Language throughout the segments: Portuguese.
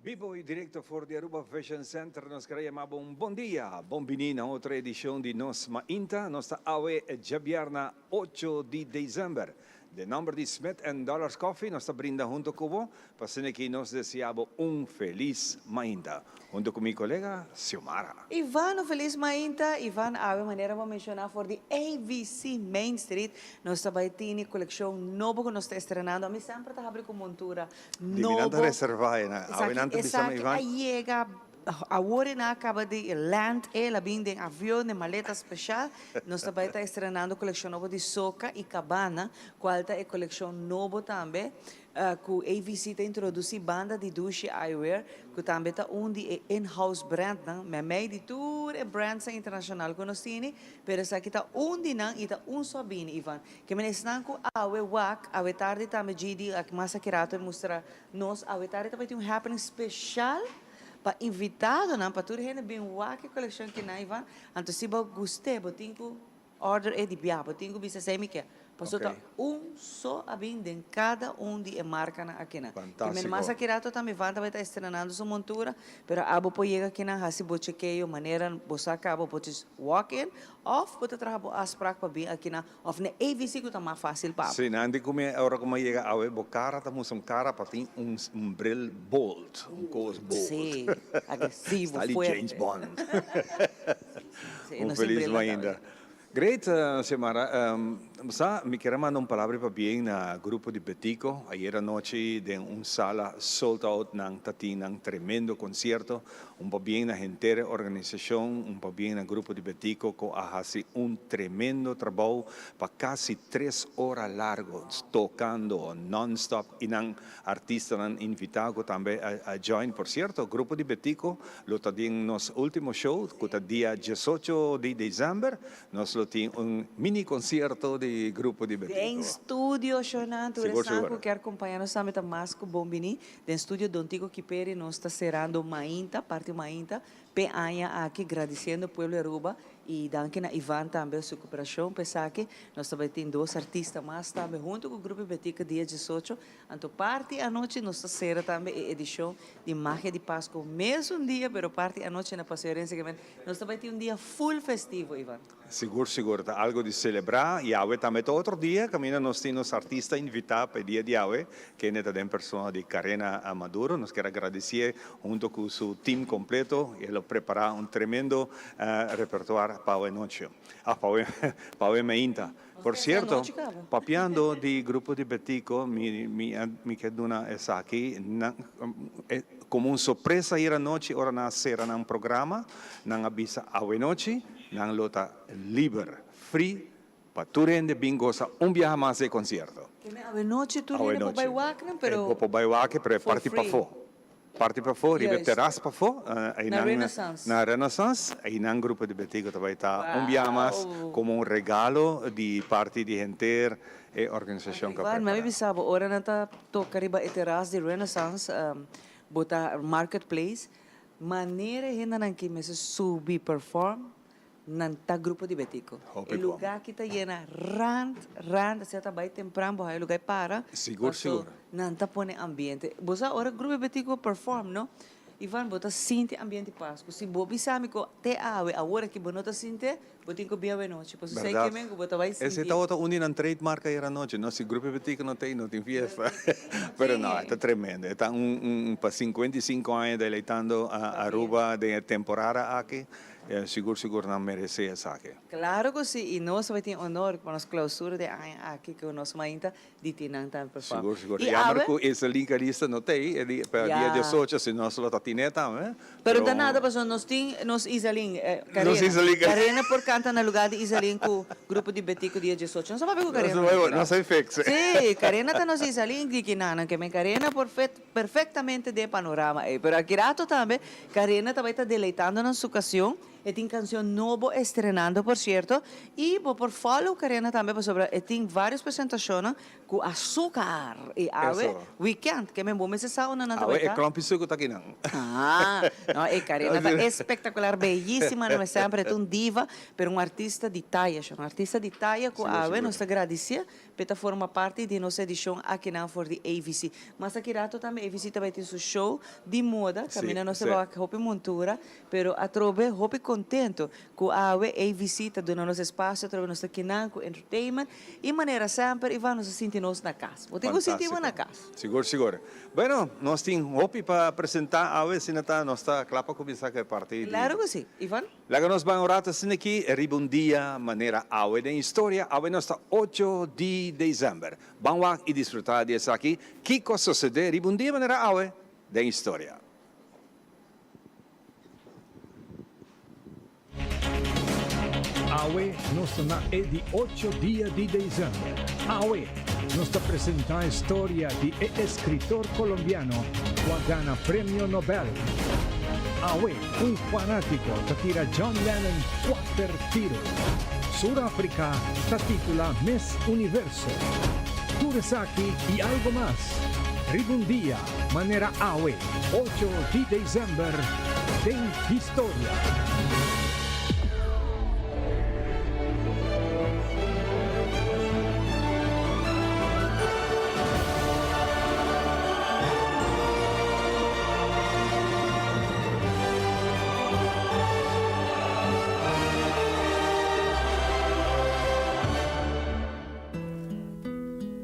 Vivo e direto for di Aruba Fashion Center, nos chiamiamo un buon dia, buonvenue na outra edição de Nos Mainta, nossa awe Jabiarna 8 de dezembro. De number de Smith Dollars Coffee, nos brinda junto com você, para que nos deseamos feliz Mainta. Junto com meu colega, Xiomara. Ivan, feliz mainta. Ivan, awe maneira vou mencionar for the AVC Main Street. Nós também temos coleção nova que nós estamos estrenando. A mim sempre está abrindo com montura nova. Divinando reservar, né? Avenante de São Ivan. Chega agora na acaba de land, ela vem de avião, de maleta especial. Nós também está estrenando coleção nova de soca e cabana, qual é coleção nova também. Que o AVC está introduzindo banda de douche eyewear, que também está de in-house brand, mas meio de tudo é brand internacional que nós temos, mas aqui está de não e está só bem, Ivan. Que me estão com a WAC, a tarde também de a massa que rato mostra nós, a tarde também tem happening especial para invitado, não, para tudo gente bem WAC coleção que não, Ivan. Então se você gostar, você tem que order de biar, você tem que bisa semi que Passou okay. Só a vinda em cada de marca aqui na. Fantástico. Mas aqui rato também vai estar estrenando sua montura, pero abo po chega aqui na hasi bo chequeio maneira você acaba podes walk in, of pode trabalhar as prac para vir aqui na, of na AVC que tá mais fácil para. Sim, andi como agora como chega a bo cara estamos cara para ter brill bold, cos bold. Sim, agressivo, Ali fuerte. James Bond. Sim, Feliz ainda. Great, Xiomara. Me quero mandar palavra para bem na grupo de Betico. Ayer noite de sala sold out ng Tati ng tremendo concerto. Pa bem na inteira organização, pa bem na grupo de Betico que hasi tremendo trabalho para quase 3 horas largos tocando non-stop e ng artista ng invitado também a join. Por cierto, grupo de Betico lo tading nos último show, que dia 18 de dezembro, nos lo tem mini concerto de grupo de Betico. Em estúdio, Shonan, tu que quer acompanhar nós também mais com Bombini, em estúdio do Antigo Kiperi, nós está serando Mainta, parte Mainta, Peanha aqui, agradecendo ao povo de Aruba e danke na Ivan também sua cooperação, pensar que nós também temos 2 artistas mais também junto com o grupo Betica dia 18, então parte à noite nós está será também edição de Magia de Páscoa, mesmo dia, pero parte à noite na Passearense que nós também temos dia full festivo, Ivan. Seguro, tá algo de celebrar. E Yahweh também outro dia, caminha nós temos artista invitado para o dia de Yahweh, que é também pessoa de Karena Maduro. Nós quero agradecer junto com o seu time completo e ele preparar tremendo repertório para a noite. Para a Mainta. Por cierto, papiando de grupo de Betico, mi queduna es aqui, como surpresa ir a noite, ora na sera nang programa, nang avisa a noite, nang lota libre, free, para tu rende bingo sa viaje más de concierto. A noite tu rende para baiwak, pero para baiwak, pero parte para fo. Parte para fora, yes. Terraço para fora, na Renaissance, aí num grupo de Betico também está dia mais como regalo de parte de gente e organização que prepara. Mas me sabe, ora não está tocando o terraço de Renaissance, botar marketplace, maneira ainda não que me subir perform nanta grupo de Betico. O lugar que está llena rand, se está bem temprano, o lugar para. Seguro. Nanta põe ambiente. Você ora grupo de Betico perform, não? Ivan, bota sinte ambiente Páscoa. Se bobi sabe que te agora que bonota sinte, botin ko biya noite. Pois sei que mengo bota vai sentir. Esse tá outra unin trademark era noite, não se grupo Betico não tem fiesta. Pero não, está tremendo. Está para 55 anos deleitando a Aruba de temporada aqui. Seguro não merece essa aqui. Claro que sim, e nós vamos ter honor com as clausuras de aqui que o nosso mainta de tinang tan perform. Seguro. E agora que essa linka lista não tem, para dia 18 se nós lo tatineta, Pero danada pasó nos Isalin, Karena por canta na lugar de Isalin com grupo de Betico dia 18. Não sabe o Karena. Não sei fixe. Sim, Karena tá nos Isalin de Kinana, que me Karena perfeitamente de panorama. Pero aqui rato também, Karena também está deleitando na sua ocasião. tem canção novo estrenando, por certo, e por follow Karina também por sobre, tem várias apresentações com açúcar e ave weekend, que me bom me se sauna na Awe, klompi suko takinang. no, e Karina tá espetacular, bellíssima, não é sempre um diva, pero um artista de talla, um artista de talla com ave, nós agradecer, peta forma parte de nossa edição aqui na for de AVC. Mas aqui rato também AVC também tem seu show de moda, caminha nossa roupa montura, pero a trove roupa contento com a AVC tá dando nosso espaço, trove nossa quinan com entertainment e maneira sempre e vamos sentir nós na casa. O tenho sentido na casa. Seguro. Bueno, nós temos roupa para apresentar a vez sinata nossa clapa começar que parte. Claro que sim, Ivan. Laga nos vamos orata sin aqui ribundia maneira awe de história awe nossa 8 de dezembro. Vamos e desfrutar dessa aqui. Que cosa sucede ribundia maneira awe de história. Awe nos na é de 8 dias de dezembro. Awe nos apresenta a história de escritor colombiano que gana Premio Nobel. Awe, fanático que tira John Lennon 4 tiros. Sudáfrica se titula Miss Universo. Turesaki y algo más. Ribundia, manera Awe, 8 de diciembre, de historia.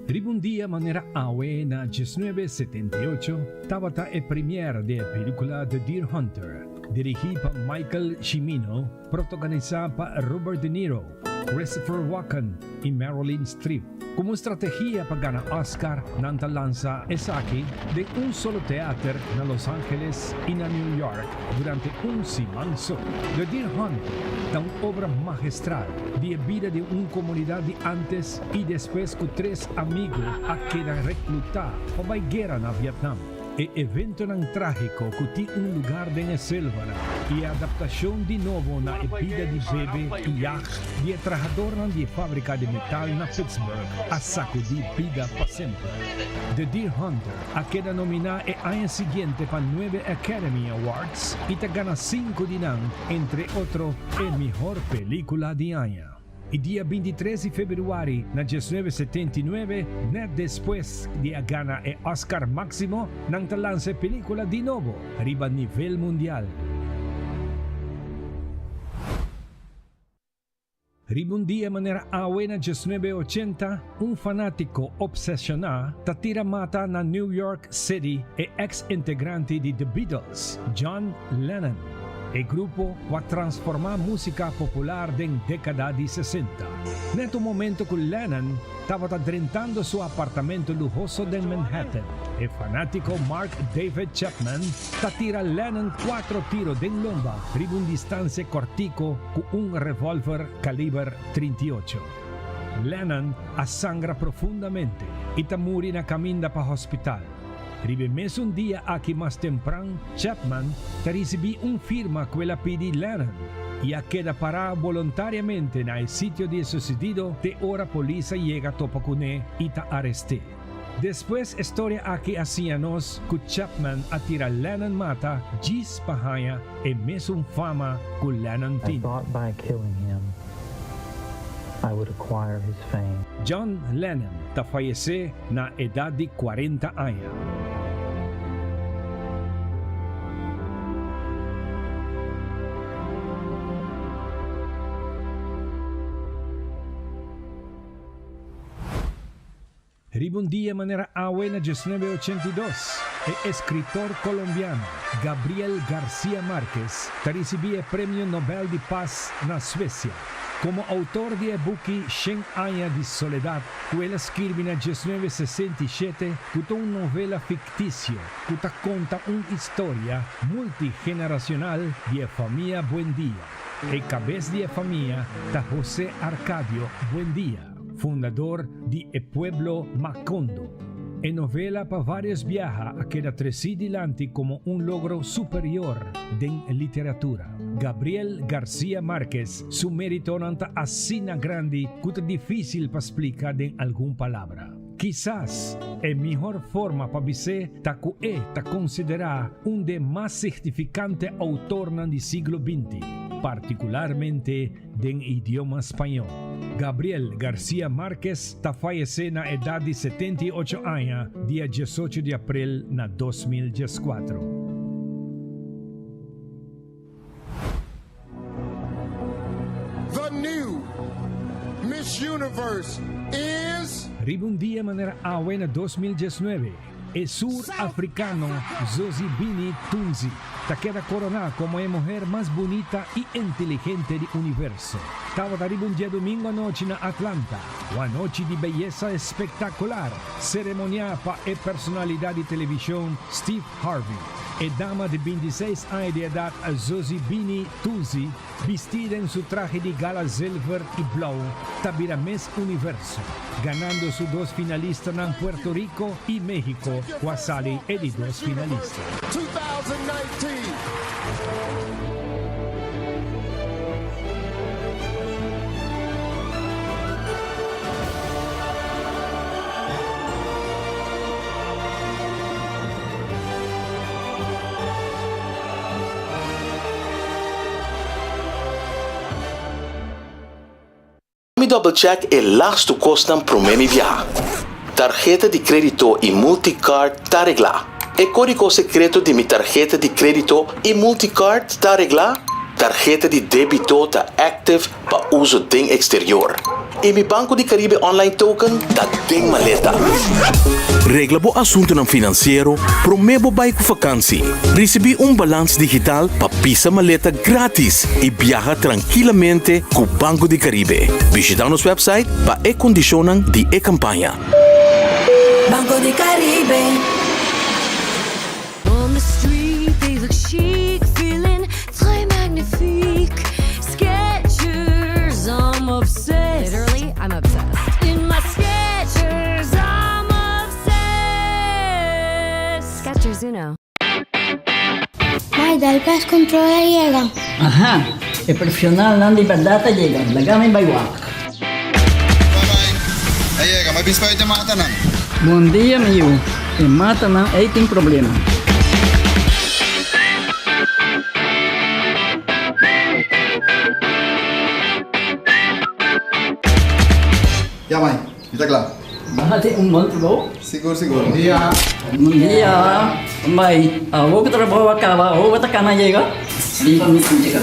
Ribundia manera Awe na 1978 tabata e premiere de película The Deer Hunter, dirigida por Michael Cimino, protagonizada por Robert De Niro, Christopher Walken y Meryl Streep. Como estrategia para ganar Oscar, Nanta lanza Esaki de un solo teatro en Los Ángeles y en New York durante un simanso. The Deer Hunter da una obra magistral de vida de una comunidad de antes y después con 3 amigos a quedar reclutados para la guerra en Vietnam. E evento nang trágico que tiene un lugar en la selva y adaptación de nuevo na vida de bebé y yak de trabajador de fábrica de metal na Pittsburgh a sacudir vida para siempre. The Deer Hunter a queda nominada el año siguiente para 9 Academy Awards y te gana 5 dinang, entre otros el mejor película de año. Y día 23 de febrero na 1979, net después de gana el Oscar máximo, nang talance película de nuevo, arriba a nivel mundial. Ribundia manera Awe na 1980, un fanático obsesionado tira mata na New York City e ex integrante de The Beatles, John Lennon. El grupo va a transformar música popular de década de 60. En este momento que Lennon estaba rentando su apartamento lujoso de Manhattan, el fanático Mark David Chapman tira Lennon 4 tiros de lomba, riba una distancia cortico con un revólver calibre 38. Lennon asangra profundamente y muere en la caminda para el hospital. Ribe mes un día aquí más temprano, Chapman recibí una firma que la pide Lennon y queda parado voluntariamente en el sitio de sucedido de hora policía llega a topa con él y te arresté. Después historia aquí hacíanos que Chapman atira Lennon mata gis pahaya e mes un fama con Lennon I thought by killing him I would acquire his fame. John Lennon ta fallece na edad de 40 años. Ribundia manera Awe na 1982, el escritor colombiano Gabriel García Márquez recibió el Premio Nobel de Paz na Suecia. Como autor de buki 100 años de soledad, que él escribe en 1967, que una novela ficticia que conta una historia multigeneracional de familia Buendía. El cabeza de familia está José Arcadio Buendía, fundador de el pueblo Macondo. En novela para varios viaja a queda tresidilante como un logro superior en literatura. Gabriel García Márquez, su mérito nanta asina grande que es difícil para explicar en alguna palabra. Quizás la mejor forma para dizer que está considerado un de más significantes autores del siglo XX, particularmente en idioma español. Gabriel García Márquez está fallecido a edad de 78 años, día 18 de abril de 2014. The new Miss Universe is... Ribundia manera awena 2019. El surafricano Zozibini Tunzi ta queda coronada como la mujer más bonita y inteligente del universo. Estaba un día domingo noche en Atlanta, una noche de belleza espectacular, ceremonial para la personalidad de televisión Steve Harvey. La dama de 26 años de edad, Zozibini Tunzi, vestida en su traje de gala silver y blau, tabira Miss Universo, ganando sus dos finalistas en Puerto Rico y México, Guasali y de dos finalistas. 2019. Double check e laagste kosten pro memi via. Tarjeta di credito e multicard taregla. E código secreto di mi tarjeta di credito e multicard taregla. Tarjeta di débito ta active pa uso ding exterior. E mi Banco di Caribe online token ta ding maleta. Regla bo assunto ng financiero, promebo bay ko vakantie. Recebi balance digital pa pisa maleta gratis e viaja tranquilamente com Banco di Caribe. Visita nosso website pa e condicionan di e campanya. Banco di Caribe. On the street, they look chic, feeling très magnifique. Skechers, I'm obsessed. Literally, I'm obsessed. In my Skechers, I'm obsessed. Skechers, you know. Mai, dal gas controla llega. Ajá, el profesional non di verdad llega. La gamma in baiwak. Bye-bye. Llega, may bispa ito mata na. Bom dia, meu. E mata não, aí tem problema. Ya, mãe. Kita kelar. Bahati monte bom? Seguro, seguro. Bom dia. Bom dia. Mãe, vou que trabalho acaba, vou botar cana chega. Limpa me chega.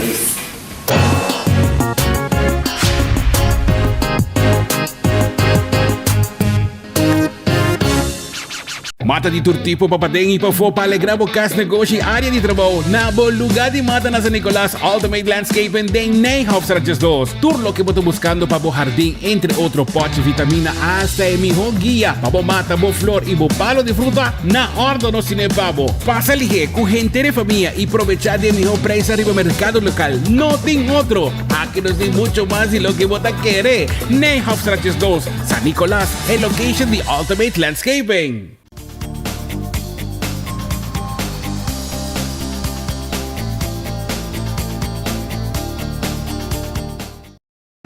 Mata di turtipo papadengi pa fo pa alegrabo kas negosyo área de trabaho na bol lugar de mata na San Nicolás Ultimate Landscaping de Nijhoffstraatjes 2. Tur lo que boto buscando pa bo jardín entre otro pote vitamina hasta el mijo guía pa bo mata bo flor y bo palo de fruta na ordo no sine babo. Pasa lige cu gente de familia y aprovechar de mijo precio arriba mercado local. No ten otro. Aquí nos di mucho más de lo que bota quiere. Nijhoffstraatjes 2 San Nicolás, el location de Ultimate Landscaping.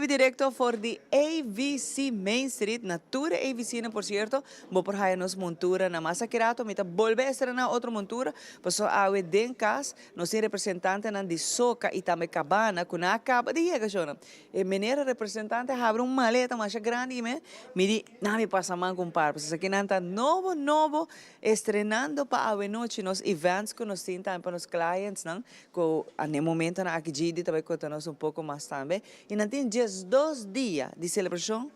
Directo for the AVC Main Street, Natura AVC, por cierto, vou por aí nos montura na massa kirato, mita volve a estrenar outra montura, passo a awe den cas, nós tem representante na de Soca e também Cabana, que não acaba de chegar, jona. E maneira representante abre maleta mais grande, me di, não me passa man compar, porque aqui não tá novo, estrenando para awe noite nos events que nós temos também para os clientes, não? Que no momento na aqui de também conta-nos pouco mais também, e não tem dias 2 dias de celebração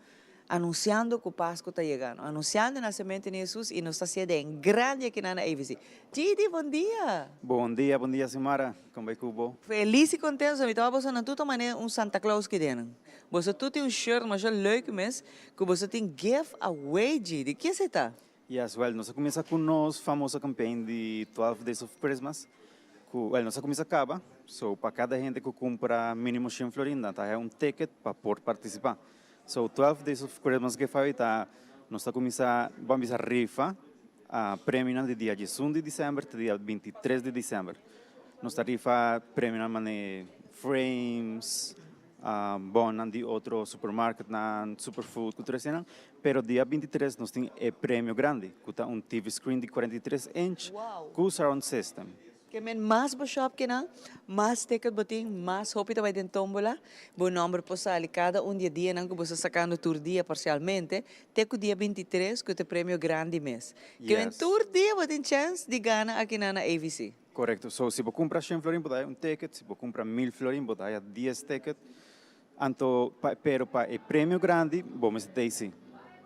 anunciando que o Páscoa está chegando, anunciando o nascimento de Jesus e nos está sendo em grande aqui na AVC. Gidi, bom dia! Bom dia, Simara. Como vai Cubo? Feliz e contente, eu estava pensando tudo maneira Santa Claus que tem. Você tu tem shirt, mas é leuk mes, que você tem giveaway, Gidi. Que você está? Yes, well, nós começa com nossa famosa campanha de 12 Days of Christmas. Well, nós começa acaba, so para cada gente que compra mínimo 100 florinda, tá é ticket para por participar. So 12 Days of Christmas que faz tá nós começa vamos a rifa prêmio de dia 1 de dezembro até dia 23 de dezembro. Nós tarifa prêmio mané frames, bom de outro supermarket na superfood que trazem, pero dia 23 nós tem prêmio grande, que tá TV screen de 43 inch, com surround system. Que men mas ba shop que não, mas ticket boting, mas hopi também tem tombola, bom número postal cada dia não que você sacando tour dia parcialmente, teco dia 23 que te prêmio grande mês. Que men tour dia você tem chance de ganhar aqui na AVC. Correto. So, se você compra 100 florin, você tem ticket. Se você compra 1000 florin, você tem 10 ticket. Então, pero para o prêmio grande, vamos ter sim.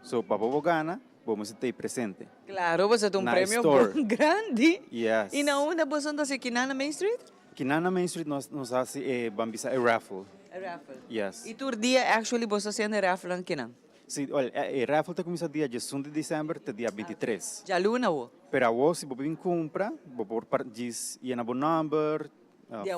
So, para você ganhar, vamos ter presente. Claro, você tem prêmio grande. Yes. E na onde você anda aqui na Main Street? Aqui na Main Street, nós fazemos a raffle. A raffle. Yes. E tour dia, actually, você fazendo raffle aqui não? Sim, olha, a raffle começa dia 1 de dezembro até dia 23. Já luna ou? Pero você, se você compra, você diz e na bom number, dia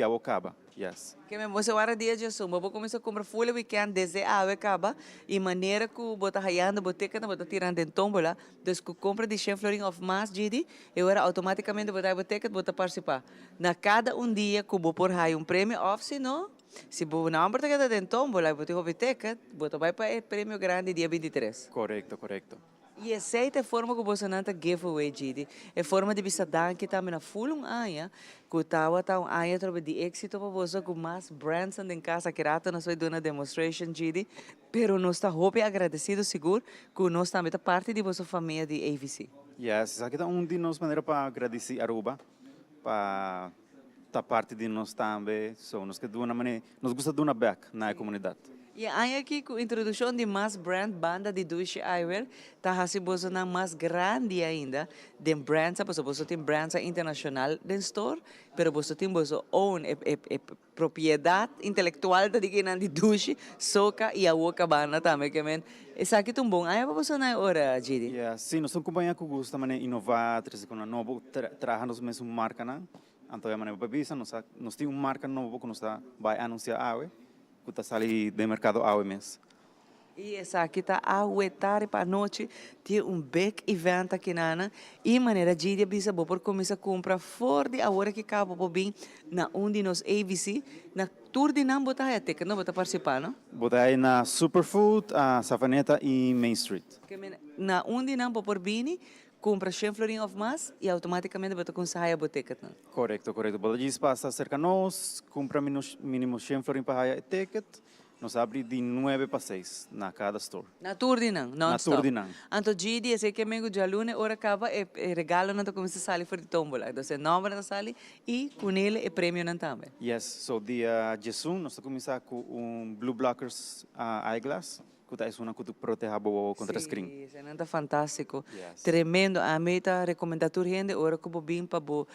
acaba. Yes. Que mesmo você vai dia de suma, você começa a comprar full weekend desde a acaba e maneira que você raiando, você que você tirando em tombola, então que compra de 100 florin of mass GD, e agora automaticamente você você participar. Na cada dia que você por raio prêmio off, se não, se você não está dentro tombola, você tem ticket, você vai para o prêmio grande dia 23. Correto. E essa é a forma que você não giveaway, Gidi. É a forma de você dar que também na full aia, que estava aia trobe de êxito para você com mais brands em casa que rata nós vai dar uma demonstration, Gidi. Pero nós está hope agradecido seguro que nós também parte de vossa família de AVC. Yes, isso aqui é de nós maneira para agradecer a Aruba, para estar parte de nós também. So, nós que de uma maneira, nós gostamos de uma back na comunidade. E aí aqui com a introdução de mais brand banda de Dushi Eyewear, tá hasiboso na mais grande ainda de brands, você tem brands internacional de store, pero você tem você own propriedade intelectual da de Dushi, Soca e a Woka banda também, que men. Essa aqui tão bom. Aí você na hora, Gidi. Yeah, sim, nós somos companhia que gosta de inovar, trazer com uma nova, trazer nos mesmos marca, né? Então, a maneira para bisa, nós temos uma marca nova que nós vai anunciar awe. Que está saindo do mercado AWE mês. E essa aqui está a tarde para a noite, tem big event aqui na e maneira de bisa por começar a comprar fora de a hora que acaba por bem na onde nos AVC na tour de não botar até que não botar participar, não? Botar na Superfood, a Savaneta e Main Street. Na onde não por bem compra 100 florin of mais e automaticamente você consegue a boteca. Correto. Bota de espaço cerca de nós, compra mínimo 100 florin para a ticket, nós abre de 9 para 6 na cada store. Na tour de não, Na tour de não. Então, Gidi, esse que é de aluno, ora acaba e regalo não começa a sair fora de tombola. Então, nome na sala e com ele é prêmio não também. Yes, so dia 1 nós começar com Blue Blockers eyeglass. Que é uma que protege a boa contra a screen. Sim, isso é fantástico. Yes. Tremendo. A mim está recomendado gente, ora que eu vim para o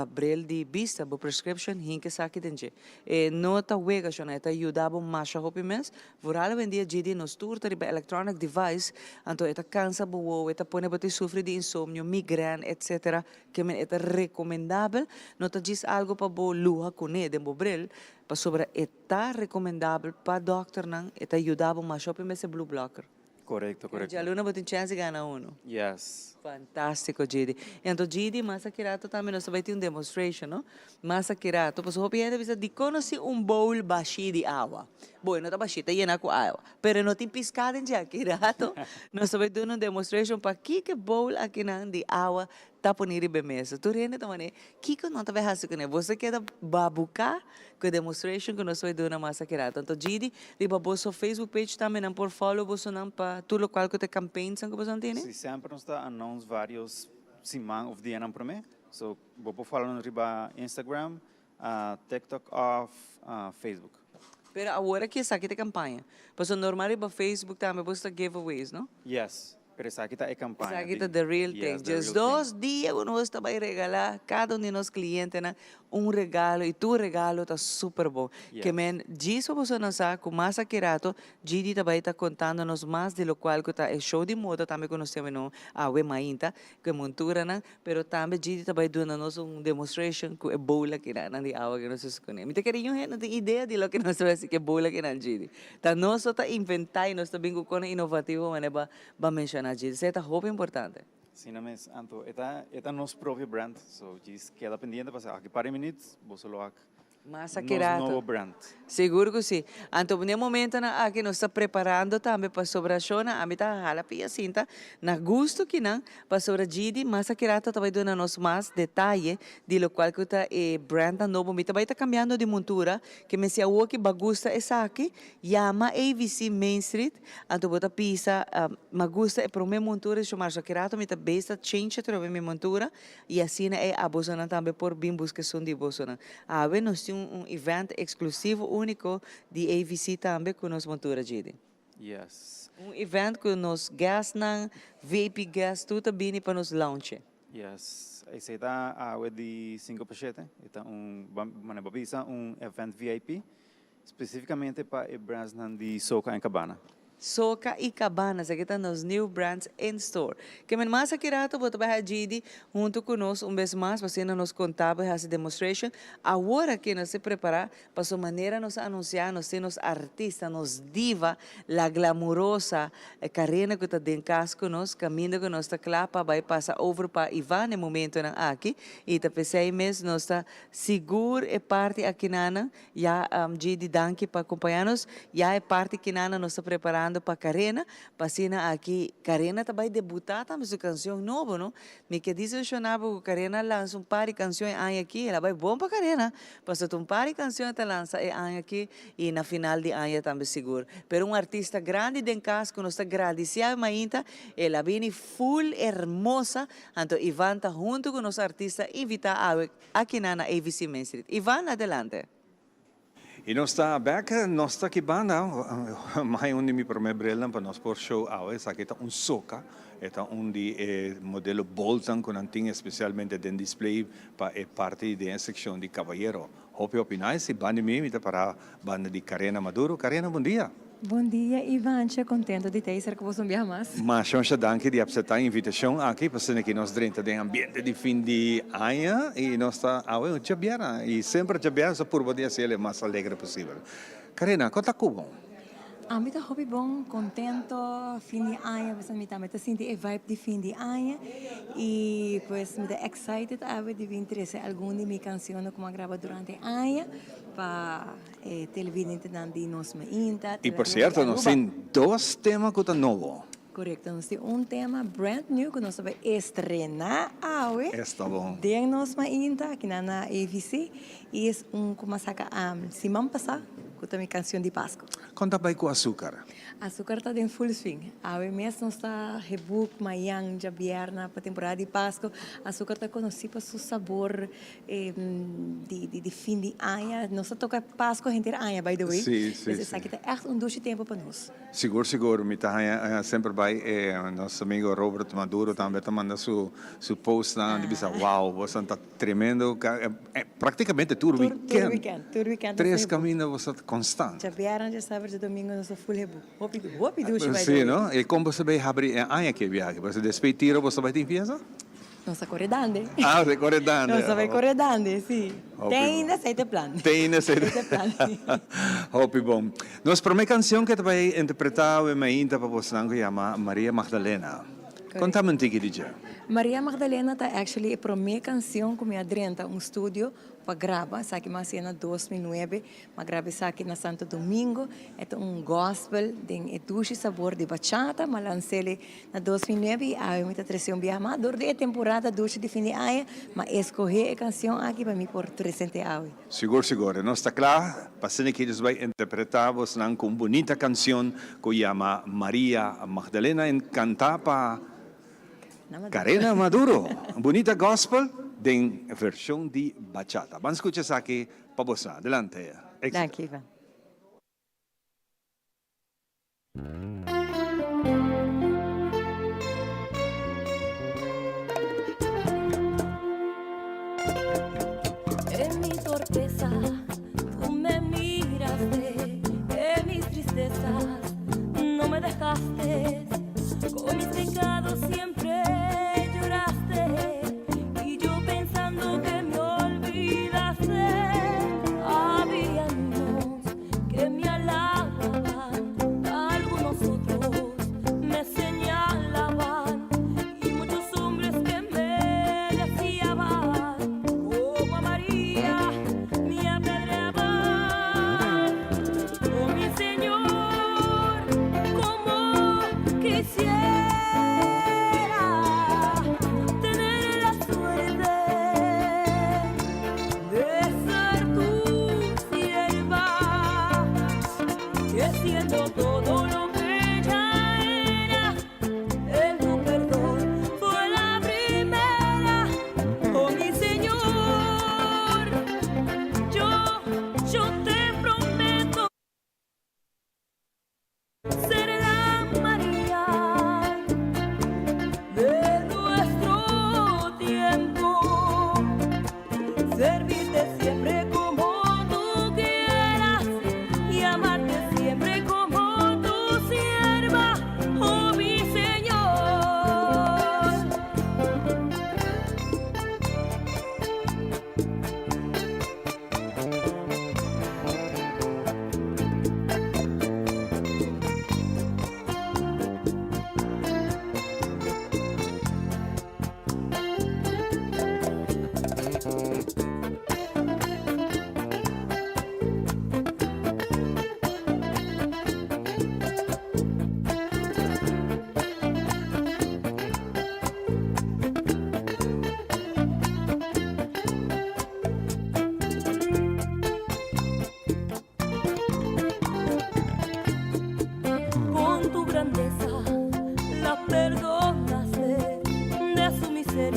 brel de vista, o prescription, hinke saque dentro. E não está wega, está ajudando mais a hopi mês. Vorala vendia de nos tour, está electronic device, então está cansa boa, está põe para sofrer de insomnio, migraine, etc. Que é recomendável. Não está diz algo para o luha com ele, o brel. Para sobre está recomendável para doctor não, está ajudando mais a hopi mês blue blocker. Correto. De aluno você tem chance de ganhar um. Yes. Fantástico, Gidi. Então, Gidi, massa kirato também nós vai ter demonstration, não? Massa kirato, pois o hopiente bisa de conhecer bowl baixi de água. Bom, não está baixi, está llena com água. Pero não tem piscada em já, kirato. Nós vai ter demonstration para que bowl aqui não de água tá ponir em mesa. Tu rende também, que não está vendo com você quer babucar com a demonstration que nós vai ter na massa kirato. Então, Gidi, riba bosso Facebook page também não por follow bosso não para tu local que te campaigns que você tem? Sim, sempre nós está vários simang of the anam prome. So, vou falar no riba Instagram, TikTok off, Facebook. Pero agora que essa aqui é campanha. Pois normal riba Facebook também você giveaways, não? Yes. Pero essa aqui é campanha. Essa aqui é the real thing. Just 2 dias nós vai regalar cada de nós clientes regalo e tu regalo está super bom. Yes. Que men, disso você não sabe, com mais akirato, Gidi também está contando-nos mais de lo qual que é show de moda também que nós temos no Awe Mainta, que é montura, pero também Gidi também dando-nos demonstration que é bola que na de Awe que nós escolhemos. Me te queria não tem ideia de lo que nós vamos que é bola que na Gidi. Então nós está inventar e nós também com inovativo, mas ba mencionar Gidi. Isso é muito importante. Sim, mas Anto, é nosso próprio brand, so diz que ela pendiente para aqui para minutos, você lo hace. Massa Novo brand. Seguro que sim. Então, no momento na aqui nós está preparando também para sobração, a mim tá jalapia cinta, na gusto que não, para sobre Gidi, massa kirata também dando nos mais detalhe de lo qual que tá brand novo, me também tá cambiando de montura, que me se o que bagusta essa aqui, llama AVC Main Street, então bota pisa, me gusta é para minha montura, chamar só kirata, me tá besta change para minha montura, e assim é a bolsona também por bem buscação de bolsona. A ver nós evento exclusivo único de AVC também com nos montura Gidi. Yes. Evento com nos gas nan, VIP gas, tudo bem para nos launch. Yes. Esse está a de 5 pachetes, está babisa event VIP, especificamente para brands de Soca em Cabana. Soca e Cabana, aqui estão os new brands in store. Que men mais aqui rato, vou trabalhar Gidi junto conosco vez mais, para nos contar para essa demonstration. Agora que nós se preparar para sua maneira nos anunciar, nós temos artista, nos diva, la glamurosa Karina que está dentro casa conosco, caminho que nós está clapa, vai passar over para Ivan no momento aqui, e tá pensei mesmo nós está seguro é parte aqui nana, já Gidi danke para acompanhar-nos, já é parte que nana nós está preparando para Karina, para aqui Karina também debutar também sua canção nova, não? Me que diz que Karina lança par de canções aqui, ela vai bom para Karina, para par de canções ela lança aqui e na final de ano também seguro. Pero artista grande de casa que nos está agradecida mainta, ela vem full hermosa, então Ivan está junto com os artistas invitados aqui na AVC Main Street. Ivan, adelante. E nós está back, nós está aqui banda, mais um de me promebrela para nós por show hoje, aqui está soca, está de modelo Bolton com anting especialmente den display para parte da seção de Caballero. Hope opinais e banda mim para banda de Karina Maduro. Karina, bom dia. Bom dia, Ivan. Contento de ter ser que você me mais. Mas chama danke de aceitar a invitação aqui para que nós dentro do ambiente de fim de ano e nós está a jabiana e sempre jabiana só por poder ser o mais alegre possível. Karina, conta como? A mim está hobby bom, contento, fim de ano, você me está sentindo a vibe de fim de ano e pues me está excited a ver de vir trazer alguma de minhas canções como grava durante o ano para televidente de nós mainta. E por certo, nós temos dois temas que estão novos. Correto, nós temos tema brand new que nós vamos estrenar hoje. Está bom. De nós mainta aqui na AVC e é como saca semana passada com a minha canção de Páscoa. Conta bem com açúcar. Açúcar está em full swing. Hoje mesmo está rebook, manhã, já vierna para a temporada de Páscoa. Açúcar está conhecido por seu sabor de fim de ano. Nós toca Páscoa inteira ano, by the way. Sim, sim. Isso aqui está echt doce tempo para nós. Seguro. Me está sempre vai nosso amigo Robert Maduro também está mandando seu post lá e diz, wow, você está tremendo. Praticamente todo weekend. 3 caminhos você constante. Já vieram, já sábado, domingo, nós full rebook. Hope duche vai. Sim, não? E como você vai abrir ano que viaja? Você despedir você vai ter fiesta? Nossa corredande. Ah, você corredande. Nossa vai corredande, sim. Tem ainda 7 planos. Tem ainda 7 planos. Hope bom. Nossa primeira canção que vai interpretar é ainda para você que chama Maria Magdalena. Conta-me um pouquinho, DJ. Maria Magdalena está actually a primeira canção que me adrenta estúdio para gravar, sabe, mas cena 2009, mas gravei aqui na Santo Domingo, é gospel, tem dulce sabor de bachata, mas lancei na 2009 e aí me trazer viagem durante a temporada dulce de fim de ano, mas escolhi a canção aqui para mim por 300 horas. Seguro. Nós está claro, para que eles vão interpretar você com uma bonita canção que chama Maria Magdalena e cantar para Karina Maduro, bonita gospel em versão de bachata. Vamos escuchar aqui para você. Adelante. Danke, Ivan. En mi torpeza, tú me miraste, en mis tristezas, no me dejaste, con mis pecados siempre lloraste, y yo pensando que me olvidaste, había años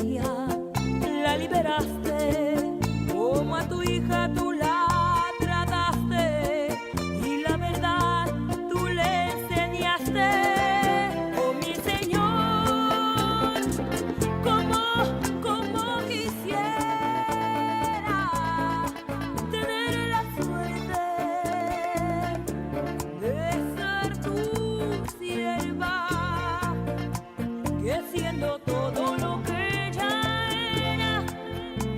María, la liberaste, como a tu hija tú la trataste, y la verdad tú le enseñaste. Oh mi Señor, como quisiera tener la suerte de ser tu sierva, que siendo todo lo que ella era,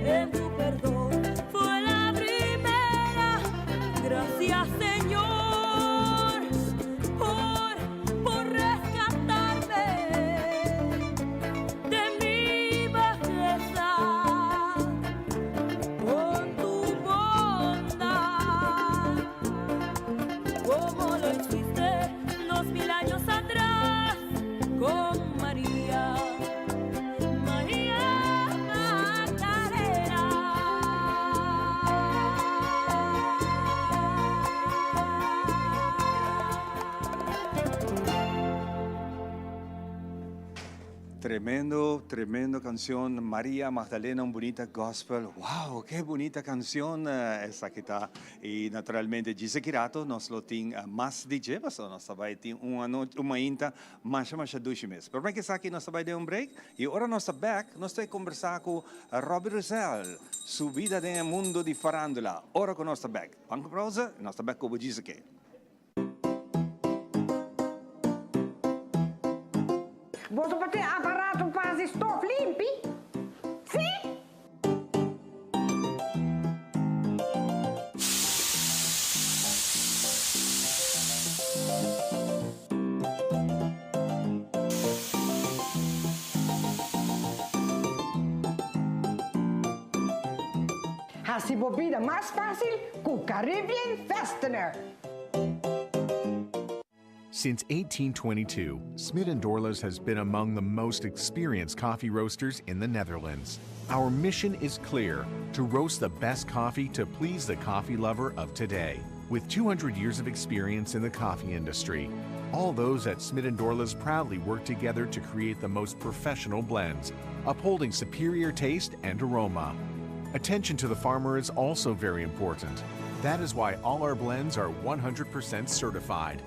en tu perdón fue la primera. Gracias, Señor, por rescatarme de mi bajeza con tu bondad, como lo hiciste los 1000 años atrás con María, María Magdalena. Tremendo canción, María Magdalena, un bonita gospel. Wow, qué bonita canción essa que está. E naturalmente, Gise Kirato, nós lo tem mais DJ, mas nós vai ter uma inta mais 2 meses. Por bem que aqui nós vai dar um break e agora nós back, nós vamos conversar com Robbie Rosell, sua vida no mundo de farandola. Ora com nós back. Vamos para pausa, nós back com o Gise K. Você pode ter aparato para stop limpi? Sim? Assim bobida mais fácil com Caribbean Fastener. Since 1822, Smit & Dorlas has been among the most experienced coffee roasters in the Netherlands. Our mission is clear: to roast the best coffee to please the coffee lover of today. With 200 years of experience in the coffee industry, all those at Smit & Dorlas proudly work together to create the most professional blends, upholding superior taste and aroma. Attention to the farmer is also very important. That is why all our blends are 100% certified.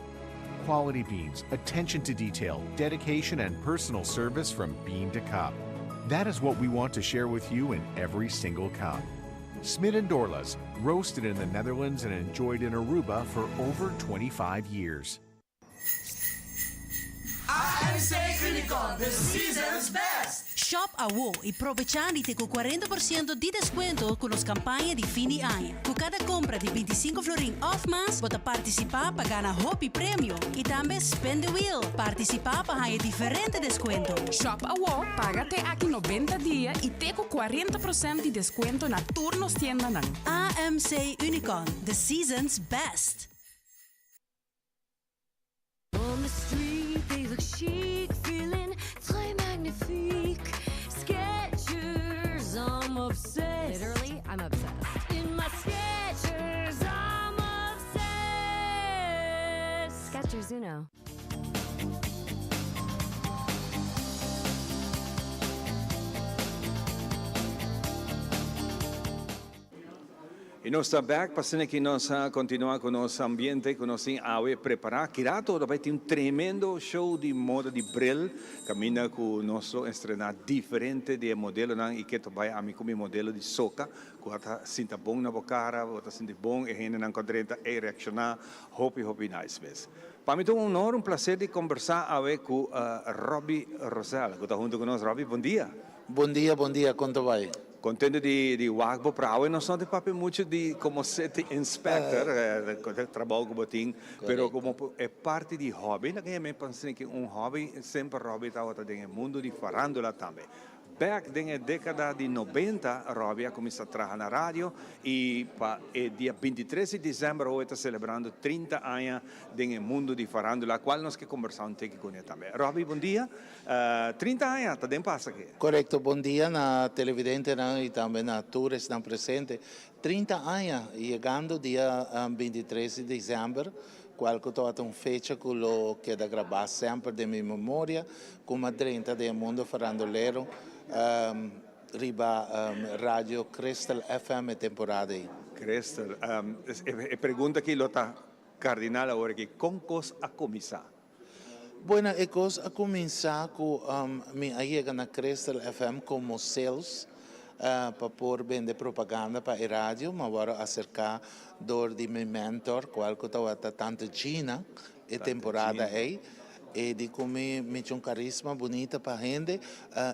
Quality beans, attention to detail, dedication, and personal service from bean to cup. That is what we want to share with you in every single cup. Smit & Dorlas, roasted in the Netherlands and enjoyed in Aruba for over 25 years. AMC Unicon, the season's best! Shop a WOW e aprovechando con 40% di desconto con las campañas di fine año. Con cada compra de 25 florin off más, vos participar para ganar Hopi Premio. Y también Spend the Wheel, participar para ganar diferente descuento. Shop a WOW, págate aquí 90 días y te con 40% de descuento na turnos tienda. AMC Unicon, the season's best. On the street, they look chic, feeling très magnifique. Skechers, I'm obsessed. Literally, I'm obsessed. In my Skechers, I'm obsessed. Skechers Uno. E nós estamos back, passando aqui nós continuar com o nosso ambiente, com o nosso ave preparar. Kirato vai ter tremendo show de moda de Brill, caminha com o nosso estrenar diferente de modelo, e que vai a mim como modelo de soca, que está sinta bom na bocara, está sinta bom e gente não contrenta e reaccionar, hope nice mesmo. Para mim é um honor, um prazer de conversar com Robbie Rosell, que está junto com nós. Robbie, bom dia. Bom dia, quanto vai? Contente de wagbo para e nós não temos papel muito de como set inspector, trabalho com botim, mas como é parte de hobby, na que eu penso que hobby sempre hobby está no mundo de farandola também. Back in década de 90, Robbie ha cominciato a trabalhar na rádio e dia 23 de dezembro hoje está celebrando 30 anos no mundo de farandola, qual nós que conversamos com ele também. Robbie, bom dia. 30 anos, está bem passa aqui. Correto, bom dia na televidente e também na tour estão presentes. 30 anos, chegando dia 23 de dezembro, qual que estou a fecha que eu quero gravar sempre de minha memória, como a 30 do mundo farandoleiro. riba Radio Crystal FM temporada aí. Crystal, e pergunta que lota cardinal agora que concos a começar. Bueno, a começar com me chega na Crystal FM como sales para pôr vender propaganda para a rádio, mas agora acercar de meu mentor, qual que estava tanto Gina, e temporada aí. E de como me tinha carisma bonita para a gente,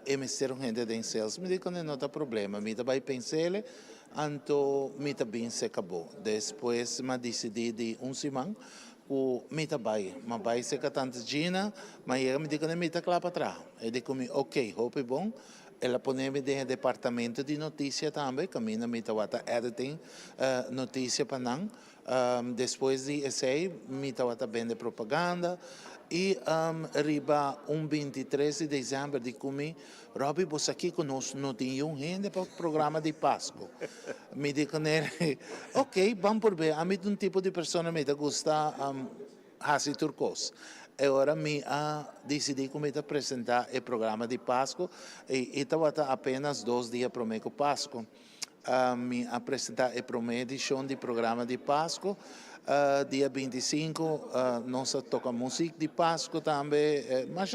e me ser gente de sales. Me digo que não tem problema, me vai pensar, então me também se acabou. Depois me decidi de semana, o me vai ser que tanto Gina, mas eu me digo que me está lá para trás. E digo me, ok, hope bom. Ela põe-me dentro do departamento de notícia também, que me estava editing notícia para não. Depois de esse, me estava vendo propaganda. E arriba 23 de dezembro de comigo, Robbie, você aqui conosco não tem gente para o programa de Páscoa. Me digo nele, ok, vamos por bem. A mim um tipo de pessoa me gusta Hasi Turcos. Agora me decidi como apresentar o programa de Páscoa e estava apenas 2 dias para o Páscoa. Me apresentar a primeira edição do programa de Páscoa. Dia 25, nós toca música de Páscoa também, mas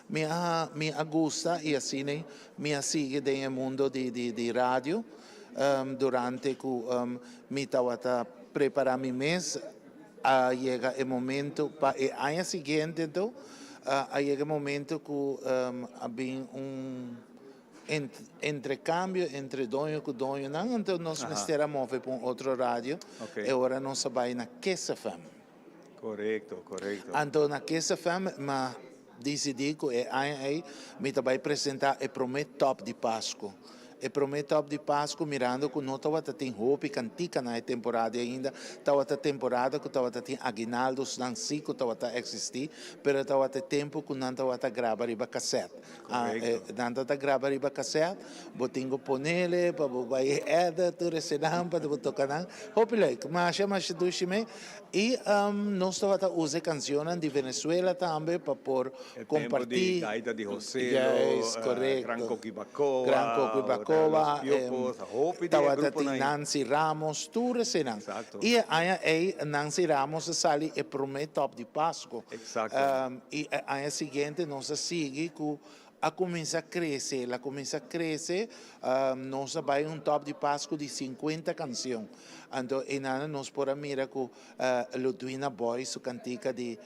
me gusta e assim me sigue no mundo de rádio durante que me estava preparando meu mês, chega o momento para o ano seguinte, então chega o momento que havia entrecambio entre dono e dono, não, então nós mistura move para outro rádio, e agora nós vai na Kiss FM. Correto. Então na Kiss FM, mas decidi que aí me vai apresentar o primeiro top de Páscoa. O primeiro top de Páscoa, mirando que não estava tendo roupa e cantica na temporada ainda, estava a temporada que estava tendo aguinaldos, não sei que estava a existir, mas estava a tempo que não estava a gravar riba cassete. Não estava a gravar riba cassete, vou ter que pôr-lhe, para vai tudo esse nome, para tocar, hopilei, mas duxime, e nós estava a usar canções de Venezuela também, para por compartilhar. Tempo de Gaita de José, Gran Coquibacoa, estava Nancy Ramos, tudo assim. E aí Nancy Ramos sai e primeiro top de Páscoa. E aí seguinte nós sigue com a começa a crescer, nós vai top de Páscoa de 50 canções. Então, nós podemos mirar com Ludwina Boys, a cantica de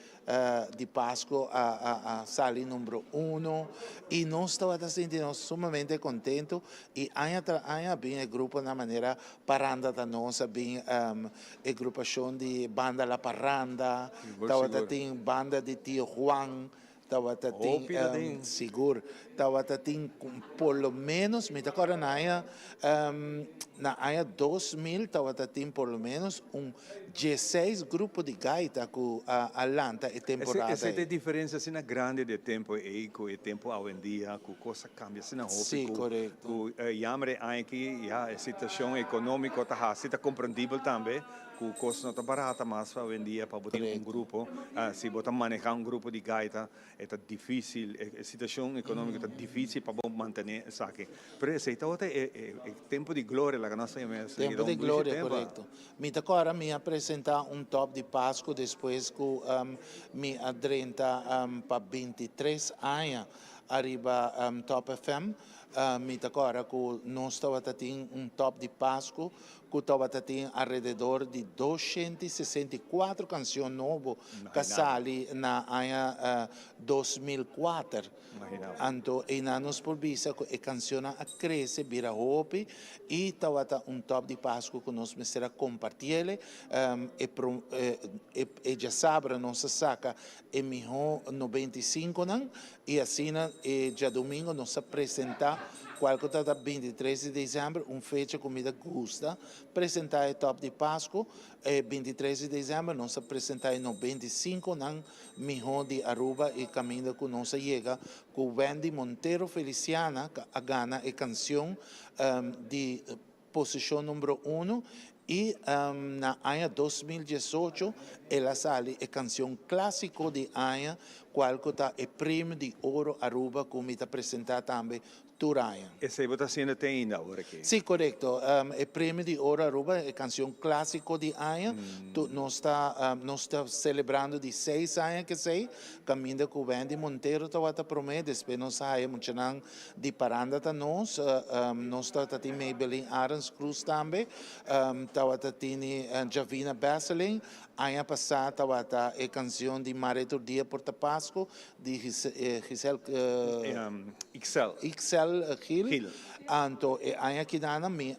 Páscoa, a sala número 1, e nós estamos sentindo sumamente contentos, e aí bem o grupo na maneira paranda da nossa, bem a agrupação de banda La Parranda, tem banda de Tio Juan, estava seguro, estava pelo menos, me acordo na área 2000, estava pelo menos 16 grupos de gaita com a Atlanta e temporada. Essa é a diferença assim, grande de tempo e tempo hoje em dia, que coisa cambia assim, sim, correto. Yamre aqui, a situação econômica está compreendível também. Que coisa não está barata, mas hoje em dia para botar grupo, se botar manejar grupo de gaita, é difícil, a situação econômica está difícil para manter, sabe? Mas esse é tempo de glória, que nós temos. Tempo de glória, correto. Me agora me apresentar top de Páscoa, depois que me adrenta para 23 anos, arriba Top FM, me agora que nós estava tendo top de Páscoa, que estava tendo alrededor de 264 canções novas que saem na ano 2004. Então, nós por vista que a canção cresce, vira hope, e estava top de Páscoa que nós precisamos compartilhar, e já sabe, nós saca e melhor 95 anos, e assim, já domingo, nós apresentamos qualquer data 23 de dezembro, fecha comida gusta, apresentar o top de Páscoa, 23 de dezembro, nós apresentamos no 25, não melhor de Aruba e caminho que nós chega, com Wendy Monteiro Feliciana, a gana e canção de posição número 1, e na ano 2018 ela sale a canção clássico de ano qualche è primo di oro Aruba come ti presentato anche Turaya. E se votazione te ainda ora che? Sì, corretto. Il premio di Oro Aruba è canzone classico di Aya. Non sta celebrando di 6 anni che sei. Cammina con Wendy Montero, tawata promette. Después non sai, munchanan di paranda ta nos. Non sta tati Maybelline Arens Cruz tambe. Tawata tini Javina Basseling. Aya passata tawata è canzone di Mare Turdia Porta Pasco di Giselle XL Hill. Anto e Aya Kidana mi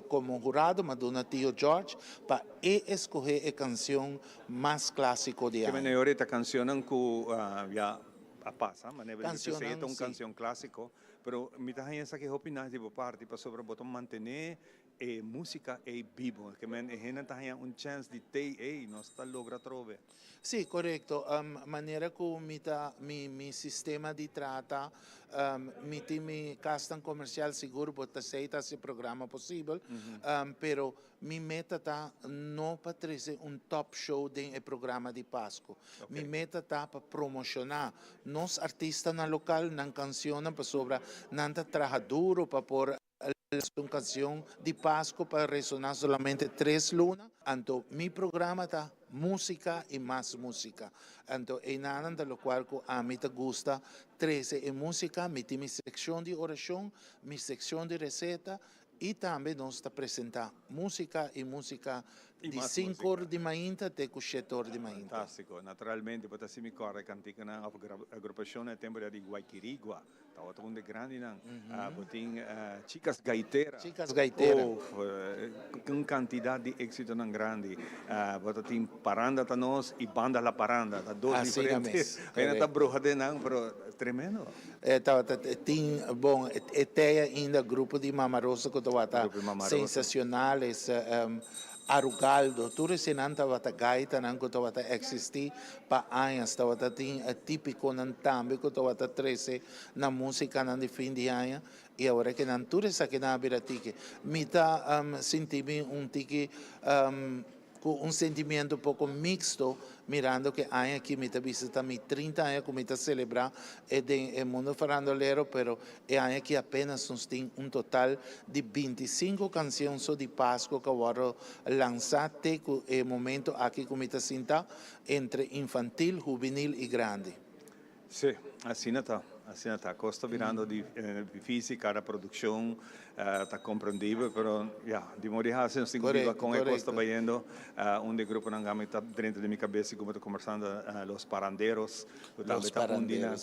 como jurado Madonna Tio George para escoger a canción más clásico de Che Aya. me ne oretta canzone cu ya a passa, ma ne vedo Canzone, che è un sì. canzone classico, però mi dà pensa che opinare tipo parti per soprattutto mantenere e musica e vivo, che men e hena un chance di te e non sta logra trove. Sì, corretto. Maniera come mi sistema di tratta, mi castan comercial sicuro per aceita se programma possibile, però mi metta non per un top show del programma di Pasco. Mi metta per promozionare nos artista na local, na canzone per sopra, nanta traja duro per por una canción di Pasco para resonar solamente 3 lunas. Anto mi programa está música y más música. Anto en nada de lo cual a mí te gusta 13 en música, mi sección de oración, mi sección de receta y también nos está presenta música y música di 5 ore di mainta te 7 ore di mainta. Fantastico, naturalmente potessi mi corre cantica na agrupazione tempo di Guayquirigua, tava un de grandi nan, botin Chicas Gaitera. Chicas Gaitera. Con quantità di éxito nan grandi, botin Paranda tanos e Banda La Paranda, da dos diferentes. Era ta bruja de nan, però tremendo. Bom, até ainda grupo de Mamarosa que estava sensacionales. Arugaldo, tu resinanta vata gaita nanko tawata existi pa años tawata tin típico nan tambe ko tawata 13 na música nan di fin di año e ora che nan tu resa che na biratike mita sentimi un tiki un sentimento un poco mixto mirando che año che mi visita mi 30 anni come mi celebra ed è mondo farandolero però è año che appena sono un total di 25 canzoni di Pasqua che voglio lanciate e momento qui come mi senta entre infantil, juvenil e grandi. Sì, assinata, costa virando di fisica, la produzione, sta comprendibile, però di morire se non si incontra con il costa bayendo, un dei gruppi non ha dentro di mia cabeza come conversando los paranderos,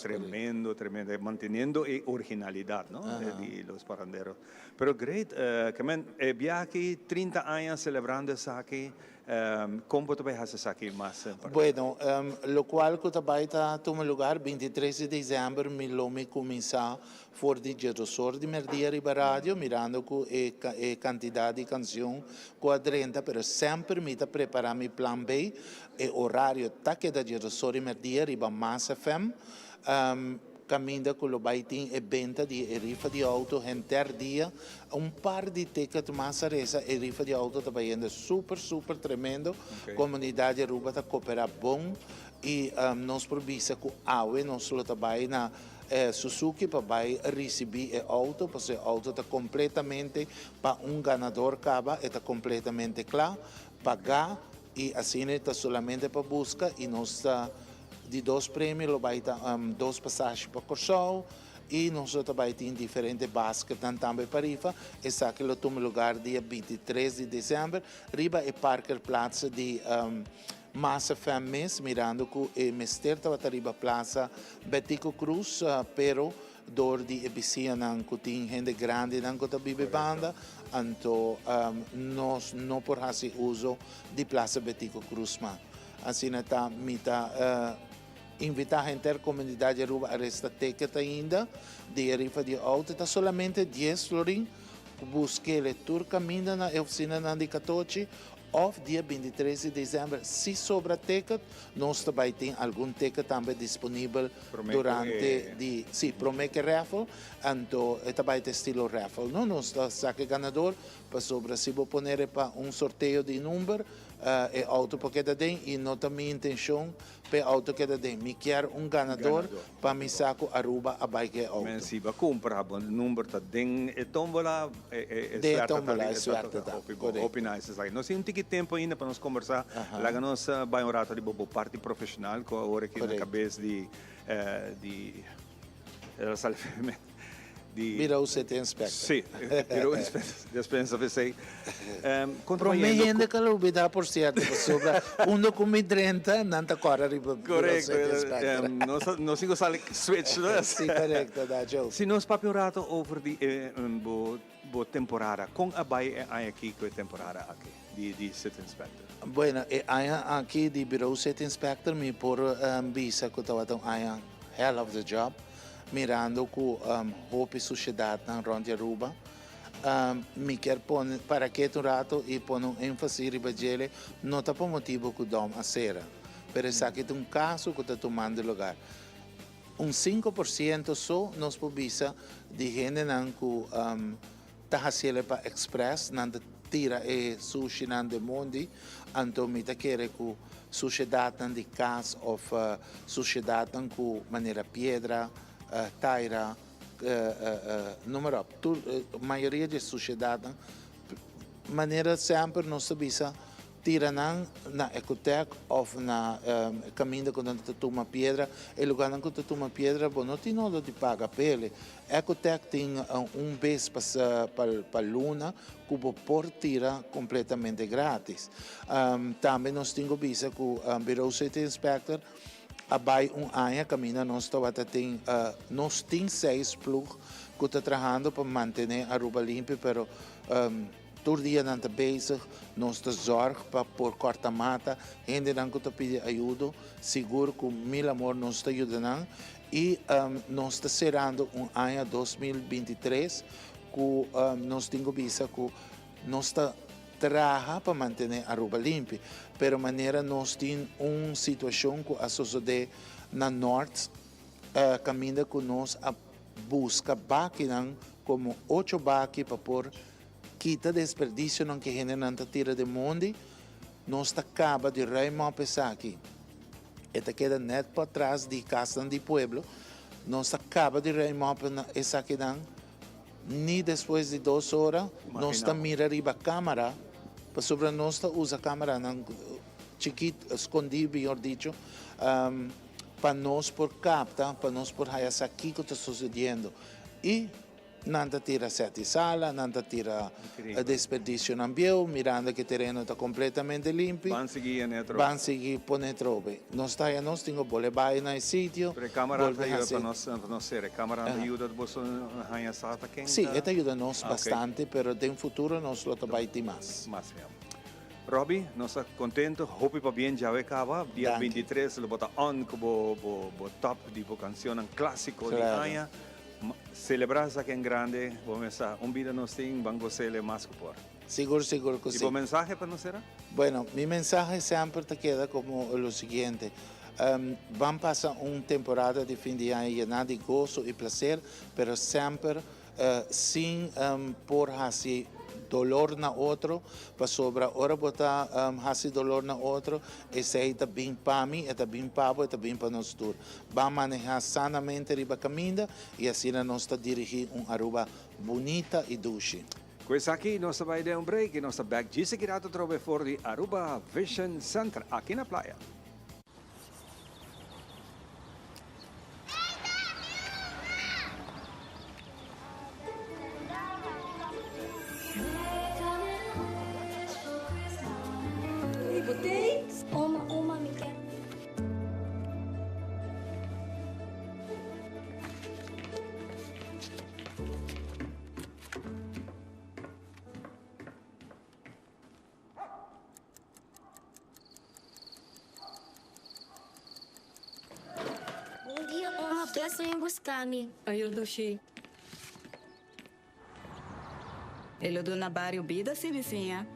tremendo, mantenendo e originalidad, no? Di los paranderos. Pero great, che men viaje 30 anni celebrando saki. ¿Cómo te vas a aquí más? Bueno, lo cual que está tomando lugar 23 de diciembre, me comienza for di Gerosor di Merdia Riba Radio, mirando con cantidad de canción quadrenta, pero sempre mi prepara mi plan B e orario taque da Gerosor di Merdia Riba Mass FM. Cammina con lo baitin e venta di rifa di auto enter dia un par di ticket massa resa e rifa di auto tabayendo super tremendo comunità di ruba ta coopera bon e nos provvisa con awe non solo tabai na Suzuki para vai receber auto porque auto está completamente para un ganador caba está completamente claro pagar e assim está solamente para busca e nos di 2 premi lo vai 2 passaggi per Corsou e nós também tem diferente basket também para rifa e sa que lo toma lugar dia 23 de dezembro riba e Parker Plaza de Massa Femmes mirando que e Mester tava riba Plaza Betico Cruz pero dor di ebisia nan kutin gente grande nan kota bibe banda anto nos no por hasi uso di Plaza Betico Cruz ma assim tá mita invitar a intercomunidade Aruba a resta ticket ainda de rifa de auto está solamente 10 florin busque le tour caminha na oficina de 14 of dia 23 de dezembro se sobra ticket nós também tem algum ticket também disponível durante promete raffle então também tem estilo raffle não nós saque ganador para sobra se vou poner para sorteio de número e auto porque da den e nota minha intenção pe auto que da den me quer ganador para me saco Aruba a bike auto. Men si ba compra bon number ta ding e tombola De tombola é certa. Hopi nice sai. Nós temos um tempo ainda para nós conversar. Lá nós vai um rato de bobo parte profissional com a hora que na cabeça de Virou CT Inspector. Sì, virou dispensa per sei. Para mim ainda que eu dá por certo, sobre com 30, não está corre riba. Corretto, non si sa switch, no? Sì, corretto, da Joe. Se nós papo un rato over di bo temporada, com a bai aqui com a temporada aqui di City Inspector. Bueno, aqui di Bureau City Inspector mi por visa que estava tão hell of the job. Mirando com hope sociedade na Ronde Aruba, me quer pôr para que tu rato e pôr ênfase riba gele, não tá por motivo que dom a sera, pero essa aqui tem caso que tá tomando lugar. 5% só nos publica de gente não que tá fazendo para express, não tira e sushi não de mundo, então me tá querer que sociedade não de casa ou sociedade não com maneira pedra taira, número, a maioria da sociedade, maneira sempre não se bisa tira na ecotec ou na caminho quando tu toma pedra, e lugar quando tu toma pedra, bom, não tem nada de pagar pele. Ecotec tem vez para luna, que por tira completamente grátis. Também nós temos bisa com o Bureau City Inspector. Abai ano caminha nós tem nós tem 6 plug que está trabalhando para manter a Aruba limpa, pero todo dia não está bezig, nós está zorg para por corta mata, gente não que está pedindo ajuda, seguro que mil amor nós está ajudando e nós está cerrando ano 2023 que nós temos visa que nós está trabalha para manter a Aruba limpa, pero maneira nós temos uma situação que a sociedade na norte caminha com nós a busca máquinas como 8 baques para pôr quita desperdício não que a gente não tira do mundo, nós acaba de reimar aqui. E queda net para trás de casa do pueblo, nós acaba de reimar essa aqui nem depois de 2 horas, nós está mirando a câmera. Sobre nós usa a câmera chiquita, escondida, melhor dito, para nós por captar, para nós por essa aqui que está sucedendo. E não tira sete sala, não tira desperdício no ambiente, mirando que o terreno está completamente limpo. Van seguir por netrobe. Nós temos bole bai no sítio. A câmara ajuda para nós ser. A câmara ajuda você a essa quem? Sim, ela ajuda nós bastante, mas no futuro nós lo vai ter mais. Robbie, nós estamos contentes, hope para bem já acaba. Dia 23, lo bota on como top de canção clássico de Aya. Celebrar essa que é grande, vamos vida nós tem, vamos ser mais que por. Seguro que sim. ¿Y tu mensaje para nosotros? Bueno, mi mensaje siempre te queda como lo siguiente. Van a pasar una temporada de fin de año llena de gozo y placer, pero siempre sin por así dolor na outro, para sobra ora botar hasi dolor na outro, esse aí está bem para mim, está bem para você, está bem para nós todos. Vamos manejar sanamente riba caminho e assim nós está dirigir Aruba bonita e doce. Questo aqui nós vai dar break e nós back de seguida trove fora de Aruba Vision Center aqui na praia. Uma me quer. Um dia uma pessoa em buscar-me. Aí eu deixei. Ele do na bar e o bida se vizinha.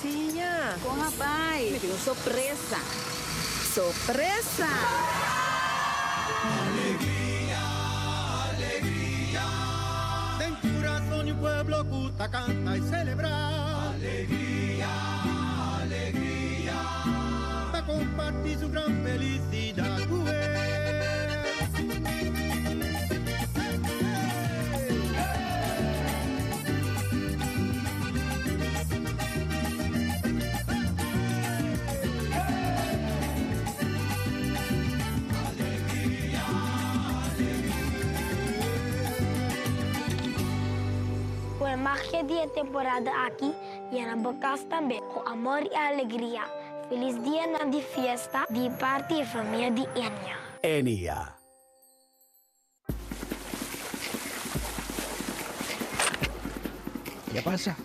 Mocinha, corra, vai. Me tem uma surpresa. Surpresa! Tem corazón y un pueblo cuta, canta y celebra. Alegría, alegría. Para compartir su gran felicidad. Por más que 10 temporadas aquí, y en Abacas también, con amor y alegría. Feliz día de fiesta, de parte y familia de Enya. Enya. ¿Qué pasa?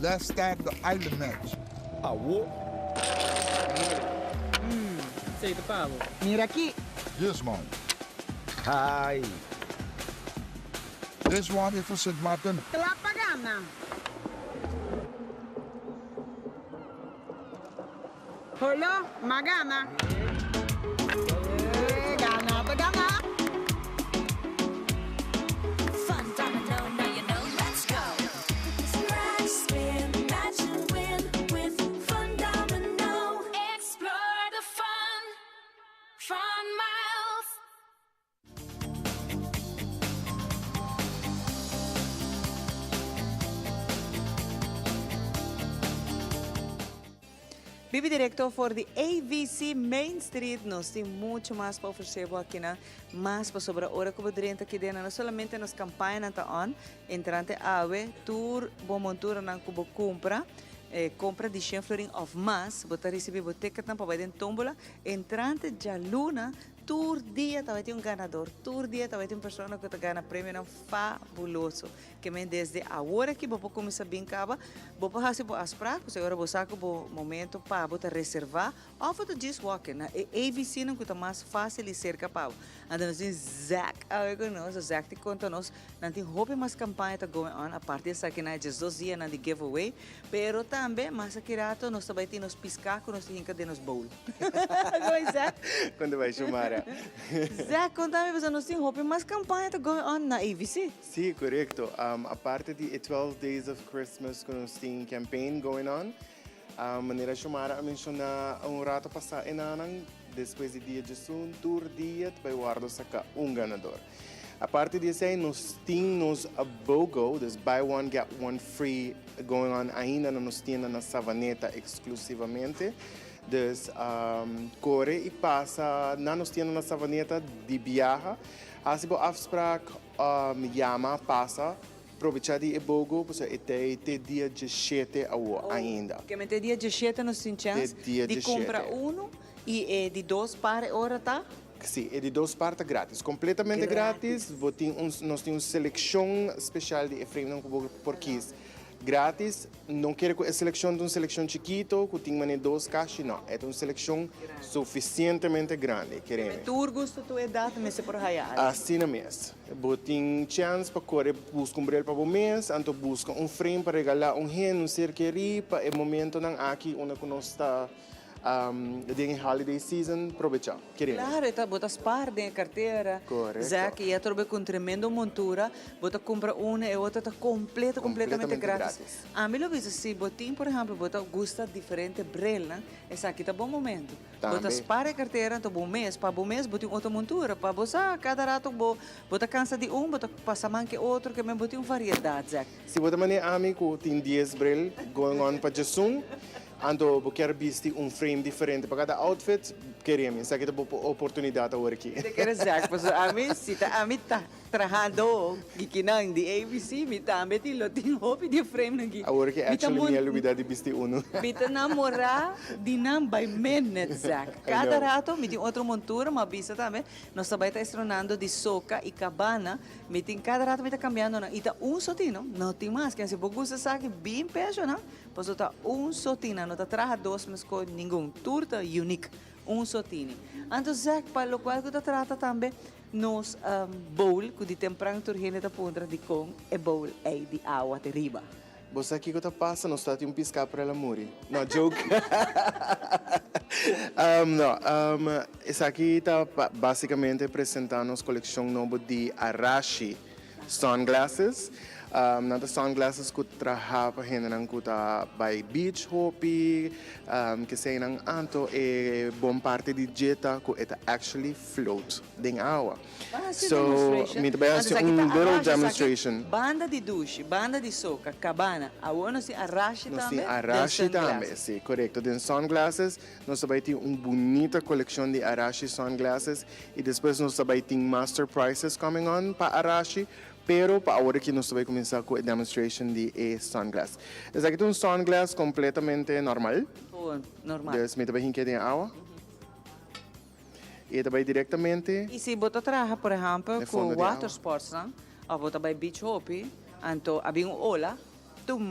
Let's start the island match. Sei do pavo. Mira aquí. Yes, man. Hi. This one is for St. Martin. Te la pagana. Hello, magana. Gana, gana. Fun domino, now you know, let's go. Scratch, spin, match and win with Fun Domino. Explore the fun, fun miles. Vive directo por the AVC Main Street. Nós temos muito mais para oferecer aqui, mais para sobre a hora que você aqui dentro, não somente nas campanhas tá on, entrante ave, tour, boa montura na cubo compra. Compra de 100 florin of mas, você recebe o ticket para vai dentro tombola, entrante já luna, tour dia vai ter ganador, tour dia vai ter pessoa que ganha prêmio fabuloso, que men desde a hora que você começa a brincar, você faz as práticas, agora você saca o momento para você reservar, ou você just walk na AVC não que mais fácil e cerca para. Então nós temos Zack, Zack te conta nós, não tem roupa mais campanha tá going on, a partir dessa que na just 2 dias na de giveaway, pero também mais aqui rato nós também temos piscar com nós tinha de nos bowl. Zack? Quando vai chamar? Zack, conta-me, você não tem roupa mais campanha tá going on na AVC? Sim, correto. A parte de 12 Days of Christmas que nós temos campaign going on, a maneira chamar a mencionar rato passar enanang depois de dia de sun, tour dia, vai guardar saca ganador. A parte disso aí, nós temos a BOGO, this buy one, get one free, going on ainda nos temos na Savaneta exclusivamente. Dus corre e passa, nos temos na Savaneta de viaja. Als je afspraak jama, passa, aproveitar de BOGO, porque até dia 17 ainda. Que até dia 17 nós temos chance de comprar e de 2 para hora, tá? Sim, é de 2 partes grátis, completamente grátis. Nós temos uma seleção especial de Efraim Porquis. Grátis, não quero a seleção de uma seleção chiquito, que tem 2 caixas, não. É uma seleção suficientemente grande, queremos. Tu gosto tua idade, mas é por raiar. Assim mesmo. Você tem chance para correr, buscar brel para o mês, então busca frame para regalar hen, cerqueria, para o momento aqui, onde nós está de holiday season, aproveitar. Claro, está botas par de carteira. Correto. Zack, e atrobe com tremendo montura, bota compra uma e outra está completamente grátis. A mim lo vejo se botin, por exemplo, bota gusta diferente brel, né? Essa aqui tá bom momento. Botas par de carteira, então bom mês, para bom mês, botin outra montura, para você cada rato bota cansa de bota passa manque outro, que me botin variedade, Zack. Se bota maneira amigo, tem 10 brel going on para Jason. Ando, eu quero vestir frame diferente para cada outfit, queremos. Essa aqui é a oportunidade agora aqui. Quero dizer, a mim está trabalhando aqui na ABC, me está metendo roupa de frame aqui. Agora que actually minha novidade de vestir Me está namorar de não by minute, Zack. Cada rato me tem outra montura, uma vista também. Nós também está estrenando de soca e cabana. Me tem cada rato me está cambiando, e está sotino, não tem mais. Que se você gosta sabe bem peso, não? Pois está sotino, não está trabalhando 2 mas com nenhum turta unique. Sotini. Então, Zack, para o qual você trata também nos bowl, que de temperatura da ponta de com e bowl é de água de riba. Você aqui que tá passa, não está um piscar para ela muri. Não, joke. Esse aqui está basicamente apresentando a coleção nova de Arashi sunglasses. Nada sunglasses que trabalha para gente que tá by beach hopping, que sei nang anto e bom parte de jeta que é actually float dentro água. So, me também assim little demonstration. Banda de douche, banda de soca, cabana, aonde se Arashi também. Nós Arashi também, sim, correto. Den sunglasses, nós também tem bonita coleção de Arashi sunglasses e depois nós também tem master prices coming on para Arashi. Pero para agora que nós vamos começar com a demonstration de sunglass. Esse aqui é um sunglass completamente normal. Normal. Dus met também que tem água. E também diretamente. E se você trabalha, por exemplo, com water sports, não? Ou você vai beach hopping, então havia ola,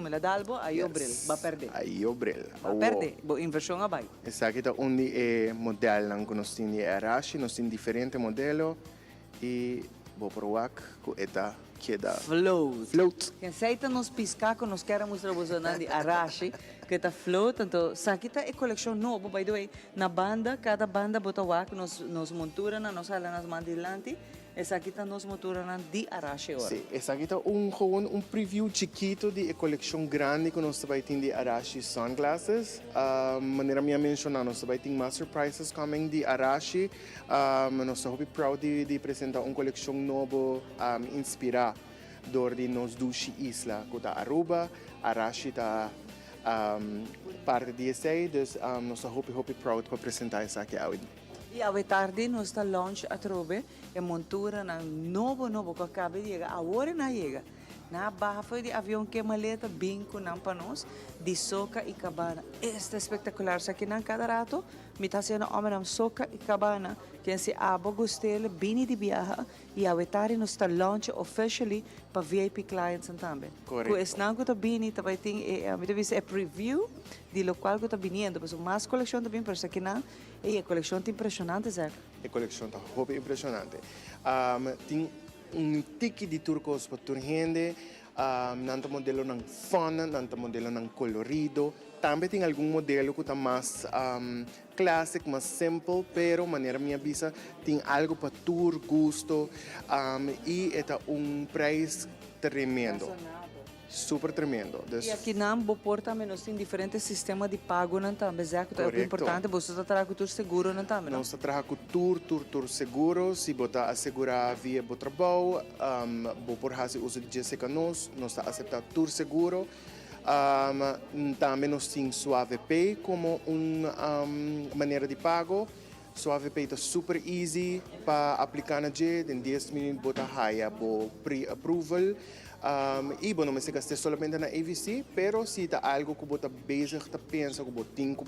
la dalbo, aí o bril, vai perder. Aí o bril. Vai perder, a inversão vai. Esse aqui é onde é modelo que nós temos Arashi, nós temos diferentes modelos e vou provar que está queda float. Quem aceita nos piscar que nós queremos mostrar de Arashi que está float, então sakita é coleção nova, by the way, na banda, cada banda bota wak nos montura na nos hala nas mandilante. Essa aqui está nos motora de Arashi agora. Sim, essa aqui está preview chiquito de coleção grande que nós também temos de Arashi sunglasses. Maneira minha mencionar, nós também temos master prices coming de Arashi. Nós estamos muito proud de apresentar uma coleção nova inspirada de nos duas islas, que está Aruba, Arashi está parte de essa, então nós estamos muito proud para apresentar essa aqui hoje. E à tarde nós está launch a trove e montura na novo que acaba de chegar. Agora não chega. Na barra foi de avião que maleta bem com nampanos de soca e cabana. Este é espetacular. Isso aqui não cada rato me está sendo homem soca e cabana. Quem se abo gostele bem de viajar e à tarde nós está launch officially para VIP clients também. Correto. Esse não que está bem também tem a preview de local que está vindo. Mas mais coleção também para isso aqui não. E a coleção é impressionante, Zé. A coleção está muito impressionante. Tem tique de turcos para toda gente, nanto modelo ng fun, nanto modelo ng colorido. Também tem algum modelo que está mais clássico, mais simple, pero maneira minha visa tem algo para tour gosto e é preço tremendo. Super tremendo. E aqui na Bopor também nós temos diferentes sistemas de pago também, Zé, que é importante, você está trazendo tour seguro também. Nós está trazendo tour seguro, se você assegurar via o trabalho, Bopor has usa de Jessica nós está aceitando tour seguro. Também nós temos Suave Pay como uma maneira de pago. Suave Pay está super easy para aplicar na J, em 10 minutos você haya pre-approval. E não me se gasta somente na AVC, pero se está algo que você bezig te pensa que você tem que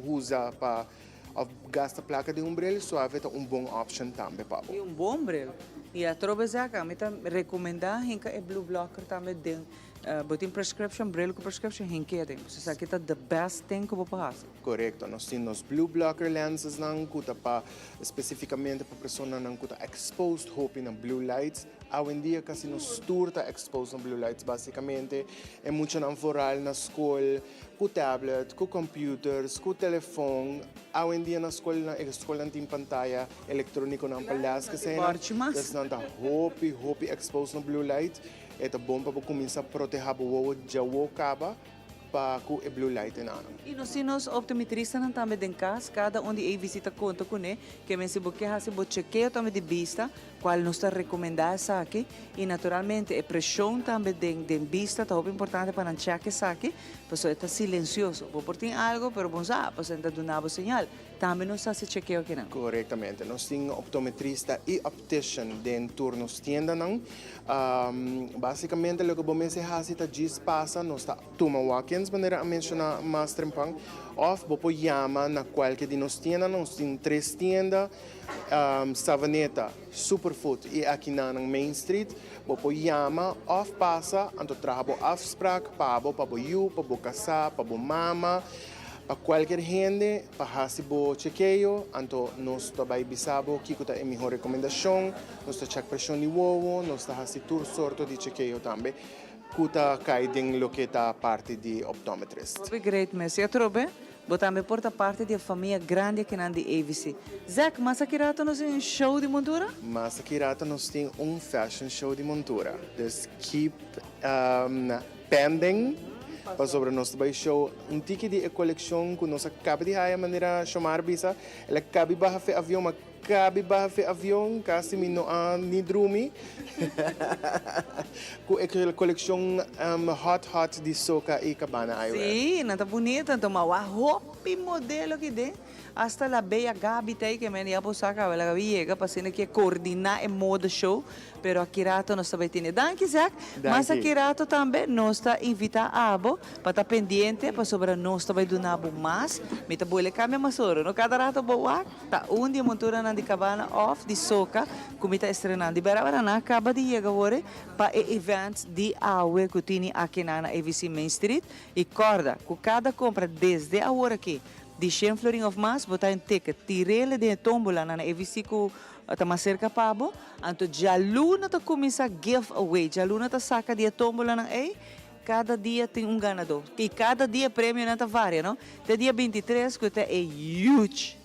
usar para gastar placa de umbrella, Suave é bom option também para você. E bom umbrella. E a trobe zaka, me recomendar hinka e blue blocker também den. Botin prescription, bril com prescription hinka den. Isso aqui tá the best thing que você pode fazer. Correto. Nós temos blue blocker lenses não que para especificamente para pessoas não que está exposed hope na blue lights. Hoje em dia quase nos tour está exposed na blue lights basicamente. É muito na foral na escola, com tablet, com computers, com telefone. Hoje em dia na escola não tem pantalla eletrônica não palhaço que sei. Está hope exposed na blue light. É bom para começar a proteger o já o caba para com a blue light na. E nós optometristas também em casa, cada onde é visita conta com ele, que me se você faz o chequeio também de vista, qual nós está recomendado essa aqui e naturalmente a pressão também de vista está muito importante para não checar essa aqui, porque está silencioso. Vou ter algo, pero bom já, para sentar do nabo sinal. Também nós faz chequeio aqui não. Corretamente. Nós temos optometrista e optician dentro nos tiendas não. Basicamente o que você faz é que passa, nós está toma walk-ins, maneira a mencionar mais trempang, ou você chama na qualquer de nos tiendas, nós temos 3 tiendas, Savaneta, Superfood e aqui na Main Street, você chama, ou passa, então trabalha afspraak, para você para você casar, para você mama, A qualquer gente, para bo chequeio, anto nós também bisabo que é a melhor recomendação, nós check pressão de ovo, nós hasi tur sorto de chequeio também, que cai dentro que tá parte de optometrist. Great, Messi. Eu trouxe, mas também porta parte da família grande que não de AVC. Zach, mas aqui rato nós tem um show de montura? Mas aqui rato nós tem fashion show de montura. Dus keep pending. Para sobre nosso show, ticket de coleção que nós acaba de a maneira chamar bisa, ela cabe barra fe avião, mas cabe barra fe avião, casi me não ni drumi. Com aquela coleção hot de soca e cabana aí. Sim, não tá bonita, então mas a roupa modelo que tem. Hasta la bella Gabi tay que me ia posar ela Gabi chega para que coordenar a moda show, pero aqui rato nós também tem. Danke, Zach. Mas aqui rato também nós está invitar abo para estar pendente para sobre nós também do nabo mais. Me tá boa câmera masoro. No cada rato boa tá dia montura na de cabana off de soca, como tá estrenando. De berabara na acaba de chegar agora para events de awe que tem aqui na AVC Main Street e corda, com cada compra desde a hora aqui de 100 florin of mas, botar um ticket, tirele de tombola na AVC que está mais cerca para abo, então já luna tá começa a giveaway, já luna tá saca de tombola na cada dia tem um ganador, e cada dia prêmio não tá varia, não? Até dia 23 que é huge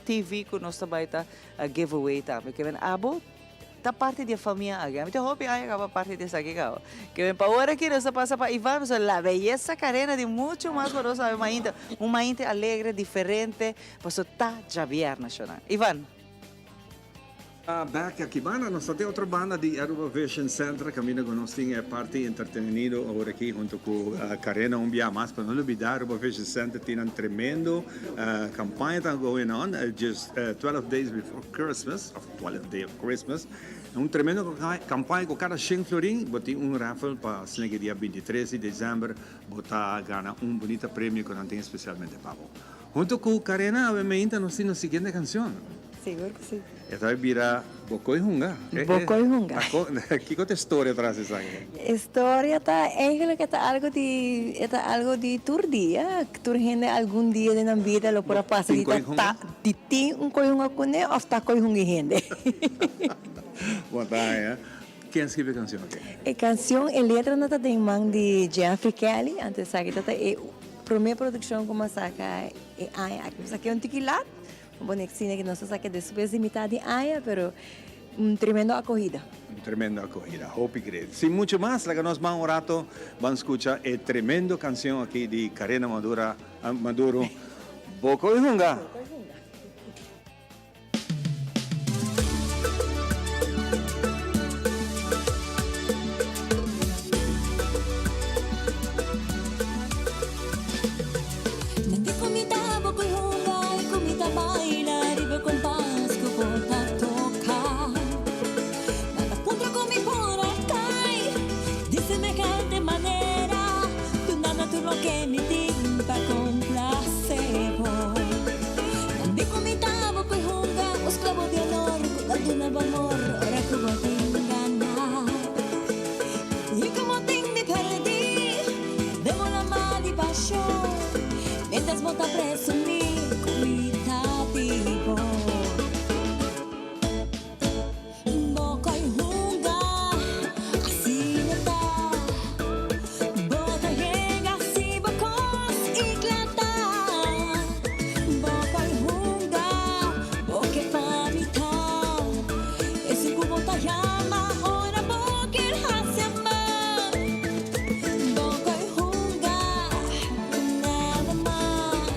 TV que nós também tá giveaway também, que vem abo, tá parte da família agora. Então, hope aí acaba parte dessa aqui, cara. Que vem para agora aqui, nós passa para Ivan, mas a beleza carena de muito mais para nós, uma inte alegre, diferente, mas tá já nacional. Ivan. Back aqui, banda, nós temos outra banda de Aruba Vision Center, caminho com nós tem parte entretenido agora aqui junto com Karena dia mais, para não olvidar, Aruba Vision Center tem tremendo campanha tá going on, just 12 days before Christmas, 12 days of Christmas, tremendo campanha com cada 100 florin, botei raffle para o dia 23 de dezembro, botar ganhar bonito prêmio que não tem especialmente para você. Junto com Karena, obviamente, nós temos a seguinte canção. Seguro que sim. Esta vai virar Bocoi Hunga. Bocoi Hunga. Que é a história atrás disso aí? História tá eigenlijk algo de tur dia, que tur gente algum dia na vida lo para passar de tem coi hunga com né, ou tá coi hunga gente. Boa tarde. Quem escreve a canção aqui? A canção, a letra não tá tem mão de Jeffrey Kelly, antes sabe que tá a primeira produção como saca é aqui um tiquilat. Bonexina que nós saca depois de metade de aia, pero tremendo acogida. Tremenda acogida, hope great. Sin mucho más, la que nos va un rato, van a escuchar el tremendo canción aquí de Karena Maduro, Bocoi Hunga. Que me timpa con placebo. También comitaba con junga, os clavos de honor, con una amor, ahora como tengo ganas. Y como tengo me perdí, debo la mal de pasión, mientras volta a presumir comitativo. Nada más.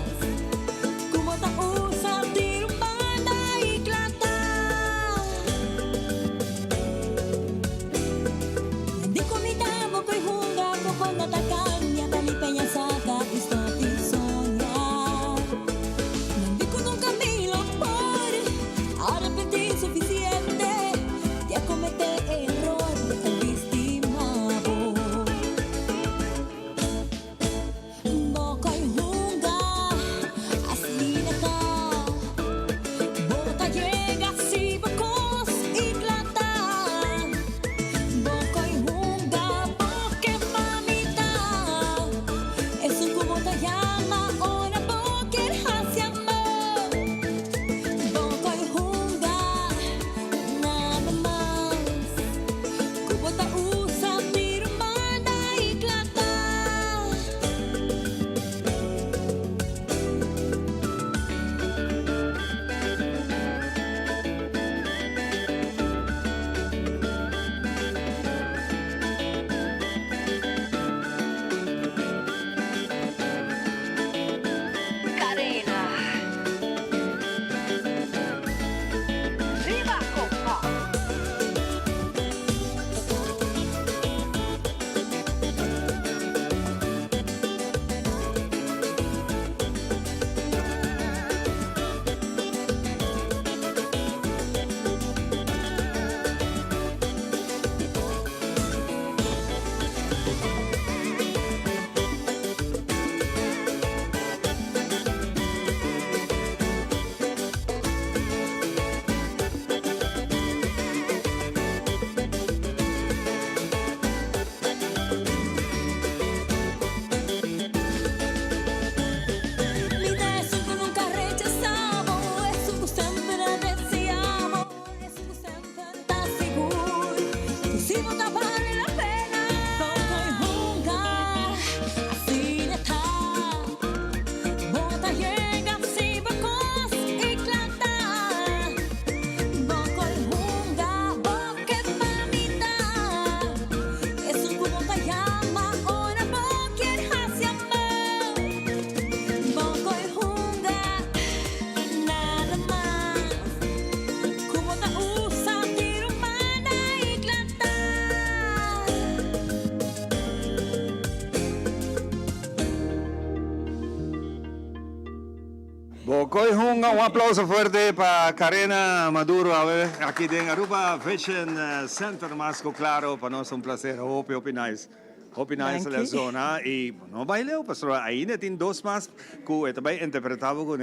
Ok, un applauso fuerte para Karina Maduro aquí en Aruba Fashion Center, más claro, para nosotros un placer, hope nice. Hope nice Thank la you. zona y no baileo, pero ahí netin dos más que também interpretava com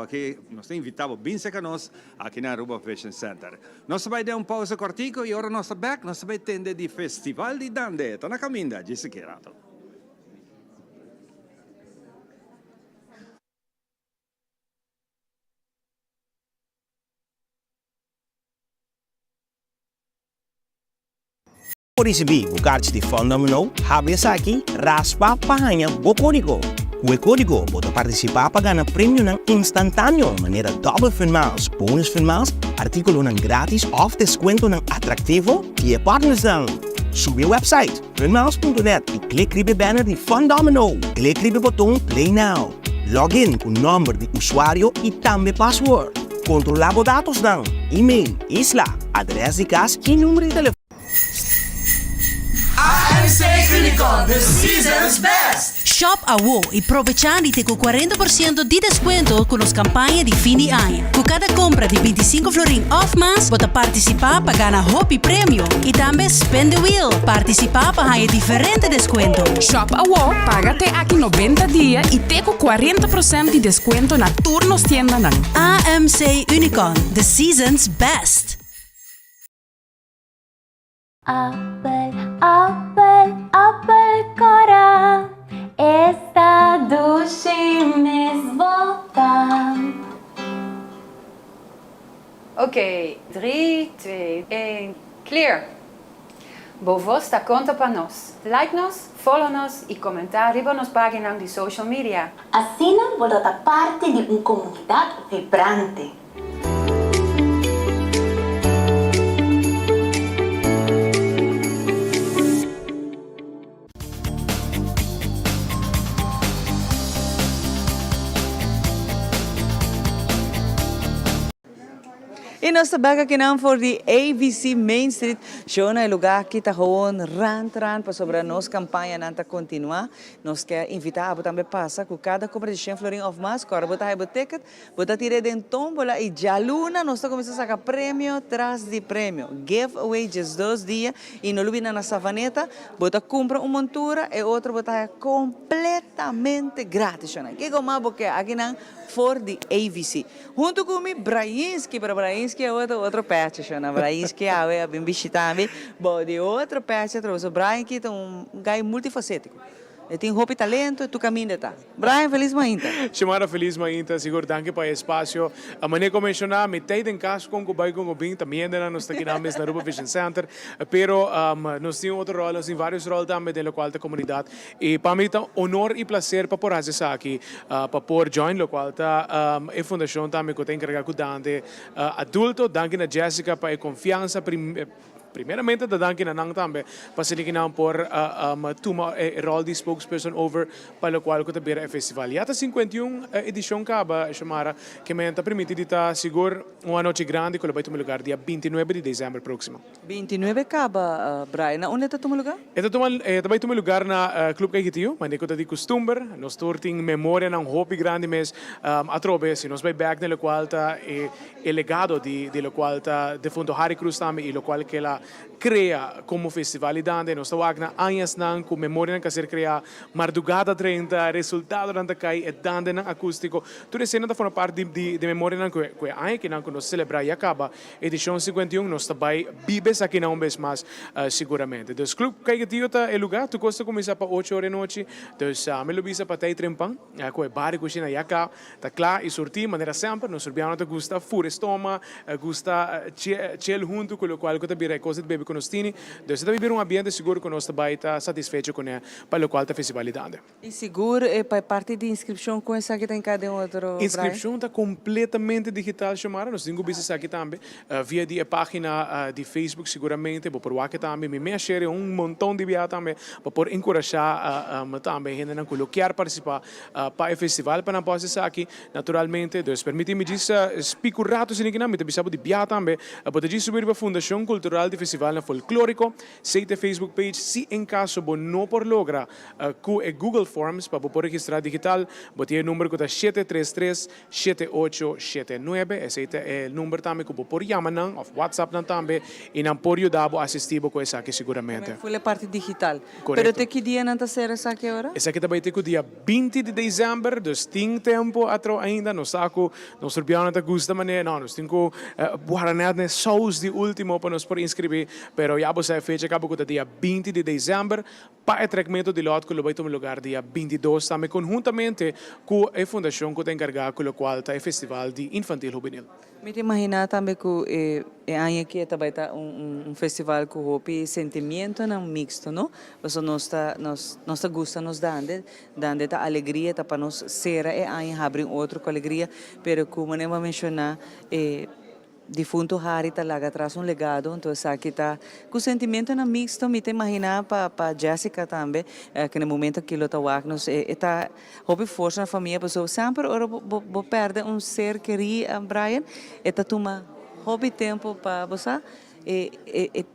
aqui nós invitamos bem secanos aqui na Aruba Fashion Center. Nós vai dar pausa cortico e agora nós back, nós vai tender de Festival de Dande, tá na caminha, disse que era. Por receber o card de fenômeno, habisa aqui, raspa pahanha o código. O código pode participar para ganhar prêmio instantâneo, maneira double finals, bônus finals, artículo grátis ou desconto atrativo e partners dan. Sube o website finals.net e clique no banner de Fenômeno. Clique no botão Play Now. Login com o número de usuário e também password. Controlar os dados dan, e-mail, isla, adresse de casa e número de telefone. AMC Unicorn, the season's best. Shop a WOW e aprovechate con 40% di descuento con las campañas di fine año. Con cada compra di 25 florin off más, vota participar para ganar Hopi Premio. Y también Spend the Wheel, participar para ganar diferentes descuentos. Shop a WOW, págate aquí 90 días y te con 40% de descuento na turnos tienda nan. AMC Unicorn, the season's best. Apple, apple, apple cora. Esta duši mi zvota. Ok, 3, 2, 1, clear. Bovo sta conta para nós. Like nos, follow nos e comentar riba nos páginas de social media. Assim vou dar parte de uma comunidade vibrante. E nós estamos aqui for the AVC Main Street. Show na lugar que está gewoon rand para sobre a nossa campanha nanta continuar. Nós quer invitar a também passa com cada compra de 100 florin of mais, agora botar o ticket, botar tira de tombola e já luna nós está começando a sacar prêmio atrás de prêmio. Giveaway just 2 dias e no lubina na savaneta, botar compra uma montura e outra botar completamente grátis. Que como porque aqui não for the AVC. Junto com o Brainski, para Brainski é outro patch, chama Brainski é bem visitado, bom de outro patch, o Brian que é guy multifacético. Ele tem roupa e talento, tu caminha tá. Brian, feliz mainta. Chamara feliz mainta, seguro danke para espaço. A maneira como mencionar, metade em casa com o bai com o bem também ainda nós aqui na Aruba Fashion Center, pero nós temos outro rol, nós temos vários roles também da qual da comunidade. E para mim é honor e prazer para por fazer aqui, para por join lo qual tá a fundação também que tem encarregado cuidando adulto, danke na Jessica para a confiança primeiramente da danke na nang tambe pasilikin na por tuma rol de spokesperson over para o qual que tabira o festival. E até 51 edição acaba chamara que me enta permite dita seguro uma noite grande que vai tomar lugar dia 29 de dezembro próximo. 29 acaba, Brian. Onde está tomar lugar? Vai tomar lugar na Club Caetio, mas é de costume, nós torting memória ng hopi grande mes atrobe, se nós vai back na qual tá e legado de lo qual tá de fundo Harry Cruz também e lo qual que ela crea como festival e dande nós estamos na anos nang com memória nang ser crea madrugada 30 resultado nang cai e dande nang acústico tudo isso ainda forma parte de memória nang que ai que nang nós celebrar e acaba edição 51 nós também bibes aqui não vez mais seguramente dos club Caetio tá é lugar tu costa começar para 8 horas da noite dos me lo bisa para 3 com é bar e cozinha e acá tá claro e sortir maneira sempre nós sorbiano te gusta fure estoma gusta chill junto com o qual que também coisa de bebê com nós tini então se viver ambiente seguro que nós também está satisfeito com ele para o qual tá festivalidade e seguro é para parte de inscrição com essa que tem cada outro inscrição está completamente digital chamara nós temos business aqui também via de página de Facebook seguramente por lá que também me share montão de viagem também para encorajar também gente não colocar participar para o festival para não poder aqui naturalmente então permite-me dizer spicurato se ninguém me te bisabo de viagem também para subir para a Fundação Cultural de festival na folclórico, seita Facebook page, se em caso bo não por logra ku e Google Forms para por registrar digital, botia o número que tá 733-7879, esse é o número também que por chamar não, ou WhatsApp não também, e não por ajudar a assistir com essa aqui seguramente. Foi a parte digital. Correto. Pero te que dia não tá ser essa que hora? Esse aqui também tem o dia 20 de dezembro, dus tem tempo atro ainda, nós saco, nós surbiamos a gusta maneira, não, nós temos guaraná né shows de último para nós por inscrever, pero já você fecha acabou com o dia 20 de dezembro, para o tratamento de lote que vai tomar lugar dia 22, também conjuntamente com a fundação que está encarregada com o qual está o festival de infantil juvenil. Me te imaginar também que ano que também tá festival com hopi sentimento não mixto, não? Porque nós gosta nos dande tá alegria, tá para nós ser ano abrir outro com alegria, pero como nem vou mencionar defunto Harry tá lá atrás legado, então aqui tá com sentimento na mixto, me te imaginar para Jessica também, que no momento que ela tá nos tá hobby força na família, pessoa sempre ora perde ser querido, Brian, toma hobby tempo para você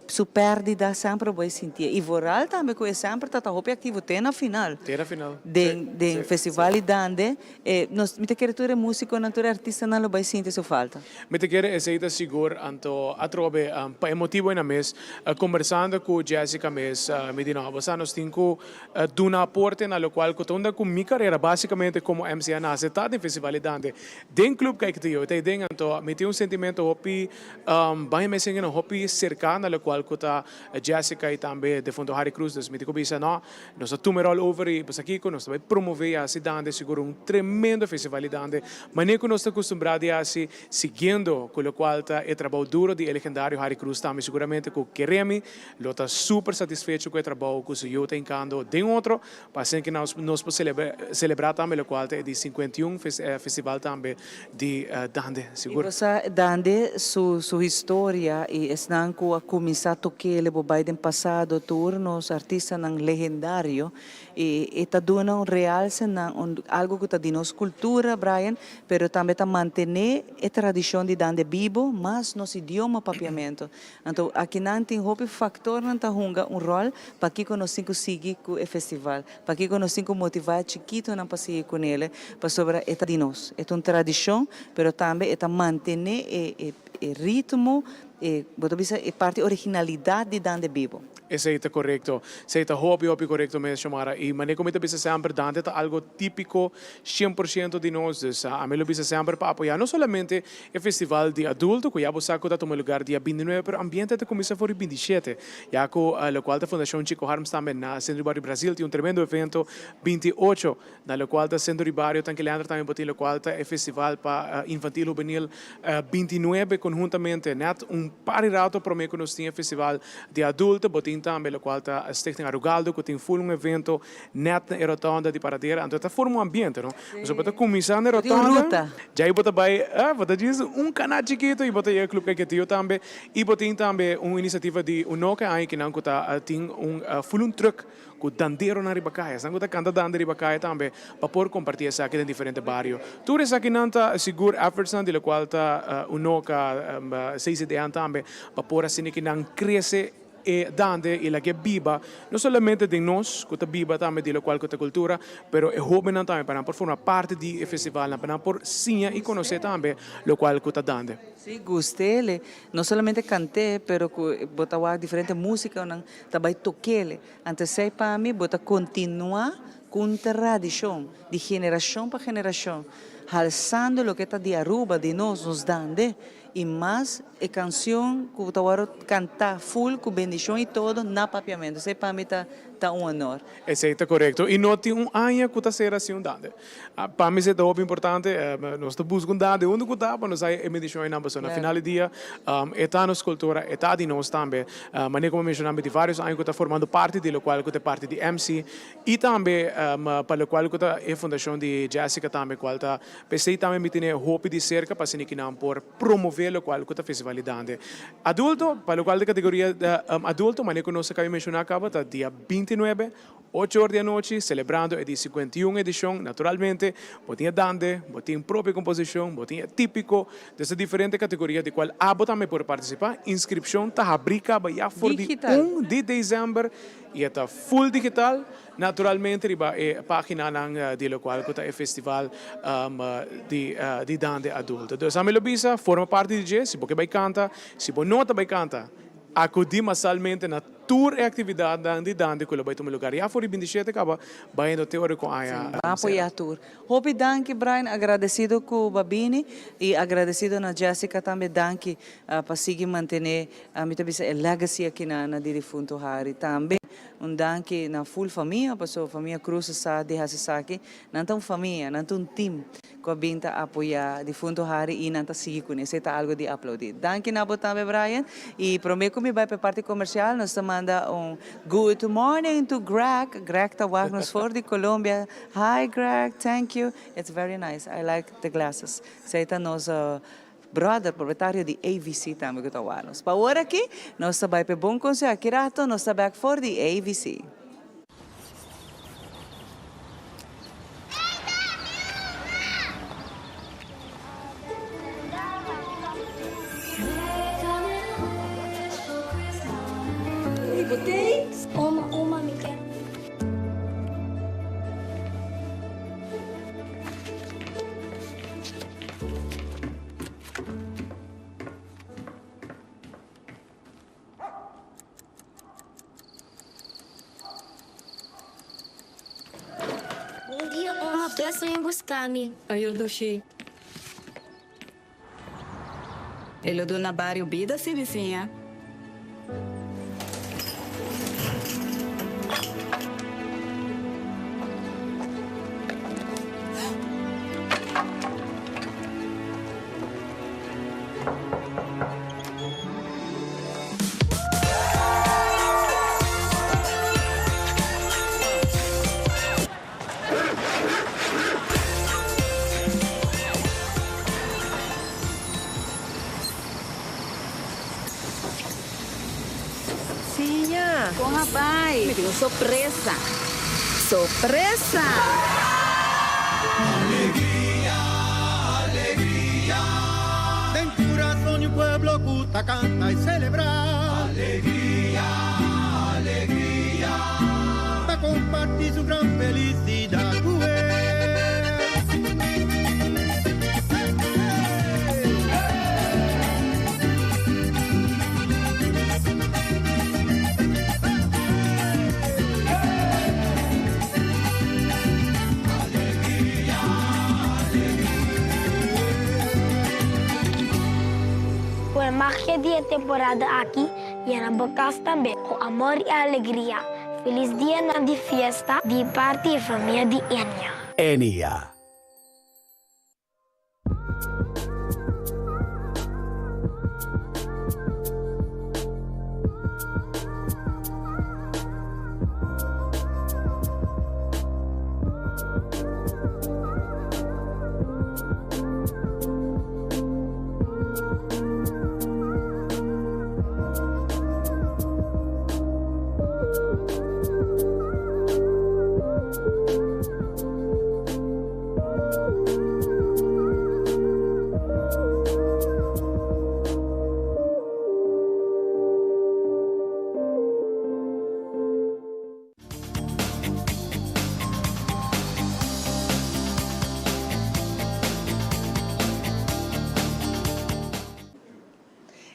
su perdida sempre vai sentir. E voral também que sempre tá hobby ativo até na final. Até na final. De festival e dande, nós me te quer tu músico, não tu artista não vai sentir sua falta. Me te quer essa seguro anto atrobe pa emotivo na mes conversando com Jessica mes me dino você nós temos duna aporte na qual que tonda com minha carreira basicamente como MC na acertada em festival e dande. Den club que eu te den anto me tem sentimento hobby bem me singing hobby cercana na qual que tá Jessica e também de fundo Harry Cruz dos me te cobiça não nós atumer all over e pues aqui nós vai promover a cidade seguro tremendo festival e dande mas nem que nós estamos acostumados a se seguindo com o qual tá o trabalho duro de legendário Harry Cruz também seguramente com Keremi lo está super satisfeito com o trabalho que o eu tem cando de outro para que nós celebrar também o qual é de 51 festival também de dande seguro. E você dande sua história e estão a começar a tocar o Biden passado turnos artistas não legendário e está dando realce algo que está de nossa cultura Brian, pero também está manter a tradição de dande vivo mas nosso idioma papiamento. Então aqui não tem hobby factor não está rol para que nós seguir com o festival, para que nós motivar chiquito não para seguir com ele, para sobre esta de nós. É uma tradição, pero também está manter o ritmo e parte originalidade de dande vivo. Esse é correto. Esse é hobby correto mesmo, chamara. E mas como bisa sempre dante é algo típico 100% de nós. A mim lo bisa sempre para apoiar não somente o festival de adulto, que já você está tomando lugar dia 29, pero ambiente te começa for 27. Já que a qual a Fundação Chico Harms também na Centro Barrio Brasil tem tremendo evento 28, na qual a Centro Barrio tem que leandrar também botar o qual é festival para infantil juvenil 29 conjuntamente net par rato para mim que nós temos festival de adulto, botin também o qual está Stichting Arugaldo, que tem full evento net na rotonda de paradeira, então está forma ambiente, não? Nós vamos começar na rotonda. Já aí bota vai, bota diz canal chiquito e bota aí o clube que tem também e botin também iniciativa de unoca aí que não que tá tem full truck com dandeiro na Ribacaia, sangue tá canta dande Ribacaia também para por compartilhar isso aqui em diferentes bairros. Tudo isso aqui não tá seguro efforts de qual tá unoca 6 de ano também para por assim que não cresce e dande e la que viva não somente de nós que está viva também de la qual que cultura, pero é jovem também para por formar parte do festival, para por sim e conhecer também lo qual que está dande. Sim, gostei. Não somente cantei, pero botar diferente música, não também toquei. Antes sei para mim, botar continuar com tradição de geração para geração, alçando o que está de Aruba, de nós, nos dande. E mais a canção que eu cantar full com bendição e todo na papiamento. Isso para mim tá honor. Esse é correto. E não tem ano que está sendo assim dande. Para mim é muito importante. Nós estamos buscando dande onde que está para nós a bendição na pessoa. No final do dia, está nossa cultura, está de nós também. Mas como mencionamos de vários anos que está formando parte do qual que é parte de MC e também para o qual que está a fundação de Jessica também qual está. Pensei também me tem hope de cerca para que não por promover nível qual que fez validante. Adulto, para o qual de categoria adulto, mas nós acabamos de mencionar acaba tá dia 29, 8 horas da noite, celebrando a 51 edição, naturalmente, botinha dande, botinha própria composição, botinha típico, dessa diferente categoria de qual abo também pode participar. Inscrição tá abrica já for de 1 de dezembro e está full digital. Naturalmente, riba é página ng de lo qual que é festival de dande adulto. Então, a Melobisa forma parte de se você vai cantar, se você não vai cantar, acudir masalmente na tour e atividade de dande que vai tomar lugar. Já foi 27 acaba vai indo teórico com a apoiar a tour. Hope danke Brian, agradecido com o Babini e agradecido na Jessica também danke para seguir manter a legacy aqui na Dirifunto Hari também. Danke na full família, passou família Cruz sa de Hasisaki, não família, não team que a binta apoiar Difunto Hari e não seguir com isso, é algo de aplaudir. Danke na botambe Brian e prometo que me vai para a parte comercial, nós manda good morning to Greg. Greg tawag nos for de Colombia. Hi Greg, thank you. It's very nice. I like the glasses. Seita nos brother, proprietário de AVC também que tawag nos. Para agora aqui, nós vai para bom conselho aqui rato, nós back for de AVC. Uma me quer. Um dia uma pessoa vem buscar-me. Aí eu deixei. Ele do na barrio bida se vizinha. Com rapaz, me deu surpresa. Surpresa! Alegría, alegría. Dentro sueño pueblo cuta canta y celebra. Alegría, alegría. Para compartir su gran felicidad. Magia dia temporada aqui e na Bocas também, com amor e alegria. Feliz dia de festa de parte e família de Enya. Enya.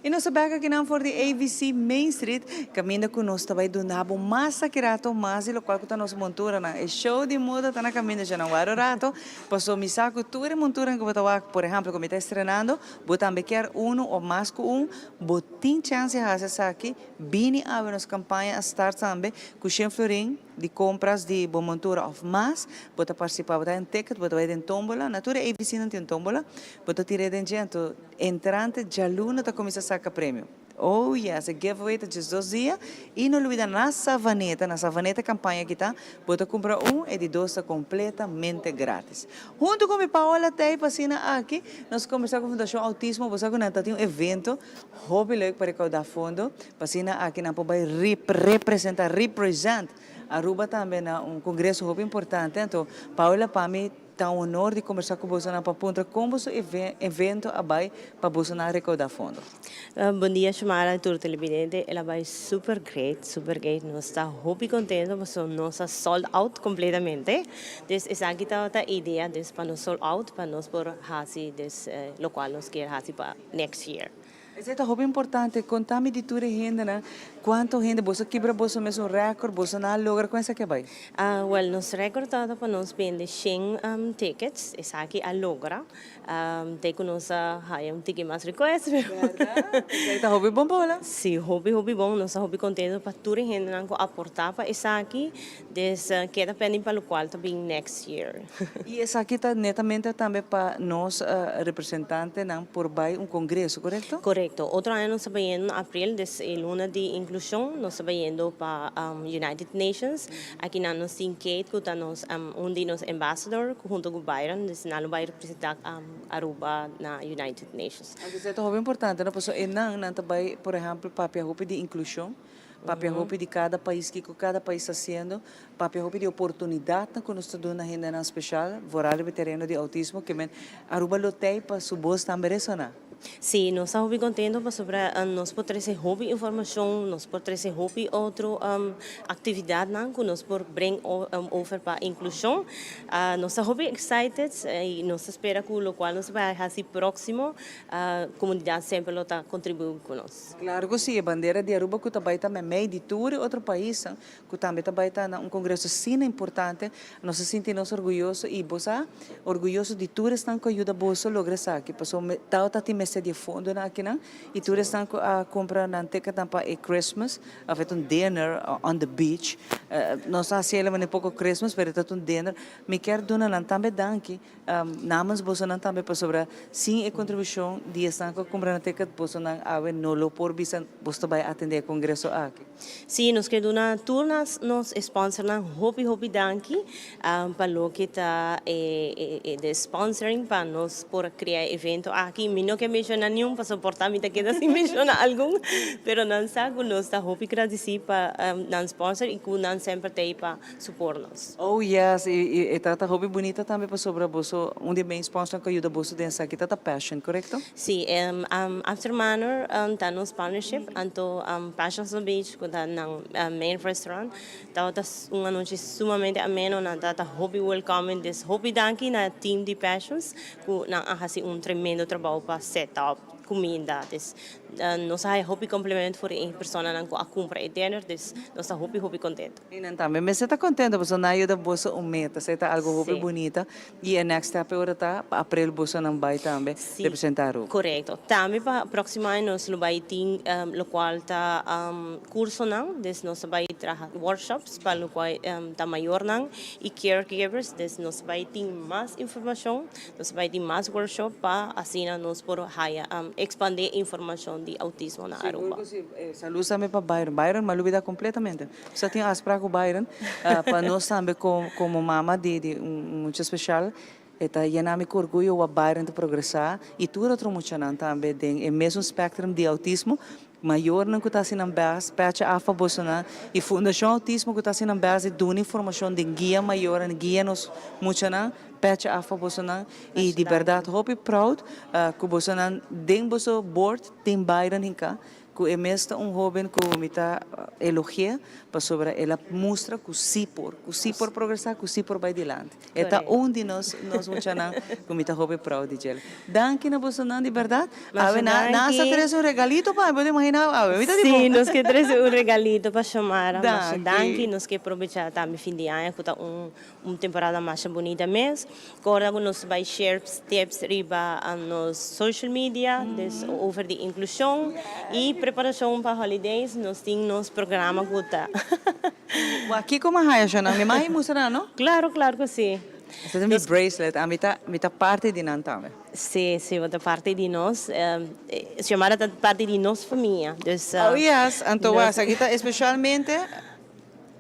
E nós sabemos que não for de AVC Main Street, caminho que nós também do nabo mais aquirato, mais o qual que nós montura na show de moda tá na caminho de Januário rato, passou me saco tudo montura que botar, por exemplo, como está estrenando, botar quer ou mais que botin chance de fazer aqui, bini a nos campanha a start também, com 100 florim de compras de boa montura of mass, botar participar, botar em ticket, botar em tombola, natura AVC não tem tombola, botar tirar de gente, entrante, já luna tá começar a sacar prêmio. Oh yes, a giveaway de 2 dias. E não olvida na Savaneta campanha que está, pode comprar e de 2 está completamente grátis. Junto com a Paola Tei, passina aqui, nós conversamos com a Fundação Autismo, você que tem um evento, hobby leuk para recaudar fundo, passina aqui na vai represent Aruba também é congresso hobby importante, então Paola para mim está um honor de conversar com você para apontar como o evento vai para você recaudar fundo. Bom dia, Shumara, tour televidente. Ela vai super great. Nós está hobby contento, mas nós sold out completamente. Então, aqui está a ideia para nós sold out, para nós por hasi, lo qual nós quer hasi para next year. Isso é muito importante. Contame de toda a gente, né? Quanto gente você quebra você mesmo recorde, você não logra com essa que vai? Well, nos recordado para nós vender 100 tickets, isso aqui a logra. Tem que nós um ticket mais request. Verdade? Isso é hobby bom, Paula? Sim, hobby bom. Nós hobby contento para toda a gente não aportar para isso aqui. Queda pending para o qual também next year. E isso aqui está netamente também para nós representantes não por congresso, correto? Correto. Outro ano nós estamos indo em abril, luna de inclusão, nós estamos indo para United Nations. Aqui nós temos Kate, que nós de nos ambassador, junto com o Byron, nós vai representar Aruba na United Nations. Isso é muito importante, não? Porque não também, por exemplo, papel de inclusão. Papel de cada país que cada país está sendo, papel de oportunidade que nós estamos dando na agenda especial, voral veterano de autismo, que Aruba lotei para sua voz também ressonar. Sim, nós estamos muito contentos sobre nós por trazer hobby informação, nós por trazer hobby outra atividade que nós por bring over para inclusão. Nós estamos muito excited e nós esperamos que o qual nós vai fazer próximo, a comunidade sempre está contribuindo com nós. Claro que sim, a bandeira de Aruba que também está meio de tour outro país, que também está congresso assim importante, nós se sentimos orgulhosos e você orgulhoso de tours que ajuda você a lograr isso aqui, porque está de fundo aqui, e todos estão a comprar na ticket para Christmas, a feito dinner on the beach. Nós hacemos um pouco Christmas, mas está dinner. Me quero donar também danke, namens você não também para sobre sim a contribuição de estão comprar na ticket você não ave no por bisa você vai atender congresso aqui. Sim, nós queremos donar turnas, nós sponsor na hobby danke, para o que está de sponsoring para nós por criar evento aqui. Não que menciona nenhum para suportar me queda sem mencionar algum, pero não sabe nós está hobby agradecer para não sponsor e que não sempre tem para suportar-nos. Oh yes, e tá hobby bonita também para sobre você, onde bem sponsor que ajuda você dessa aqui tá passion, correto? Sim, After Manor tá nos partnership, então Passion on Beach que tá na main restaurant, tá noite sumamente ameno na tá hobby welcoming this hobby danke na team de Passions, que na hasi tremendo trabalho para setup comida, nós hobby complemento para a pessoa que compra e dinner, nós hobby contento. E também, mas você está contente, você não ajuda você meta, você está algo hobby bonita e a next step agora está aprender você não vai também representar o. Correto. Também para próximo ano nós vai ter o qual está curso não, nós vai ter workshops para o qual está maior não e caregivers, nós vai ter mais informação, nós vai ter mais workshop para assim nós por expandir a informação de autismo na Aruba. Saludos também para Byron. Byron, me olvidar completamente. Você tem as para o Byron, para nós também como mama de muito especial. Eta yanami com orgulho o Byron de progressar e tudo outro muito também tem o mesmo espectro de autismo. Maior não que está sendo base, pecha afa bolsona e Fundação Autismo que está sendo base de uma informação de guia maior, guia nos muito não, pecha afa bolsona e de verdade hope proud que bolsona den bolso board tem Byron hinka que é mesmo jovem que me está elogia para sobre ela mostra que se por progressar, que se por vai adiante. Eta onde nós muito não que me está jovem proud de ela. Danke na bolsona de verdade. Nasa traz regalito para pode imaginar. Sim, nós que traz regalito para chamar. Danke, nós que aproveitar também fim de ano que está temporada mais bonita mesmo. Agora nós vai share tips riba nos social media, over de inclusão e preparação para holidays, nós temos programa que está. Aqui como a Raia, já não me mais mostra, não? Claro que sim. Essa é a minha bracelet, a mitad parte de Nantame. Sim, sim, outra parte de nós, chamada parte de nossa família. Dus, Oh yes, então nós- essa aqui tá especialmente.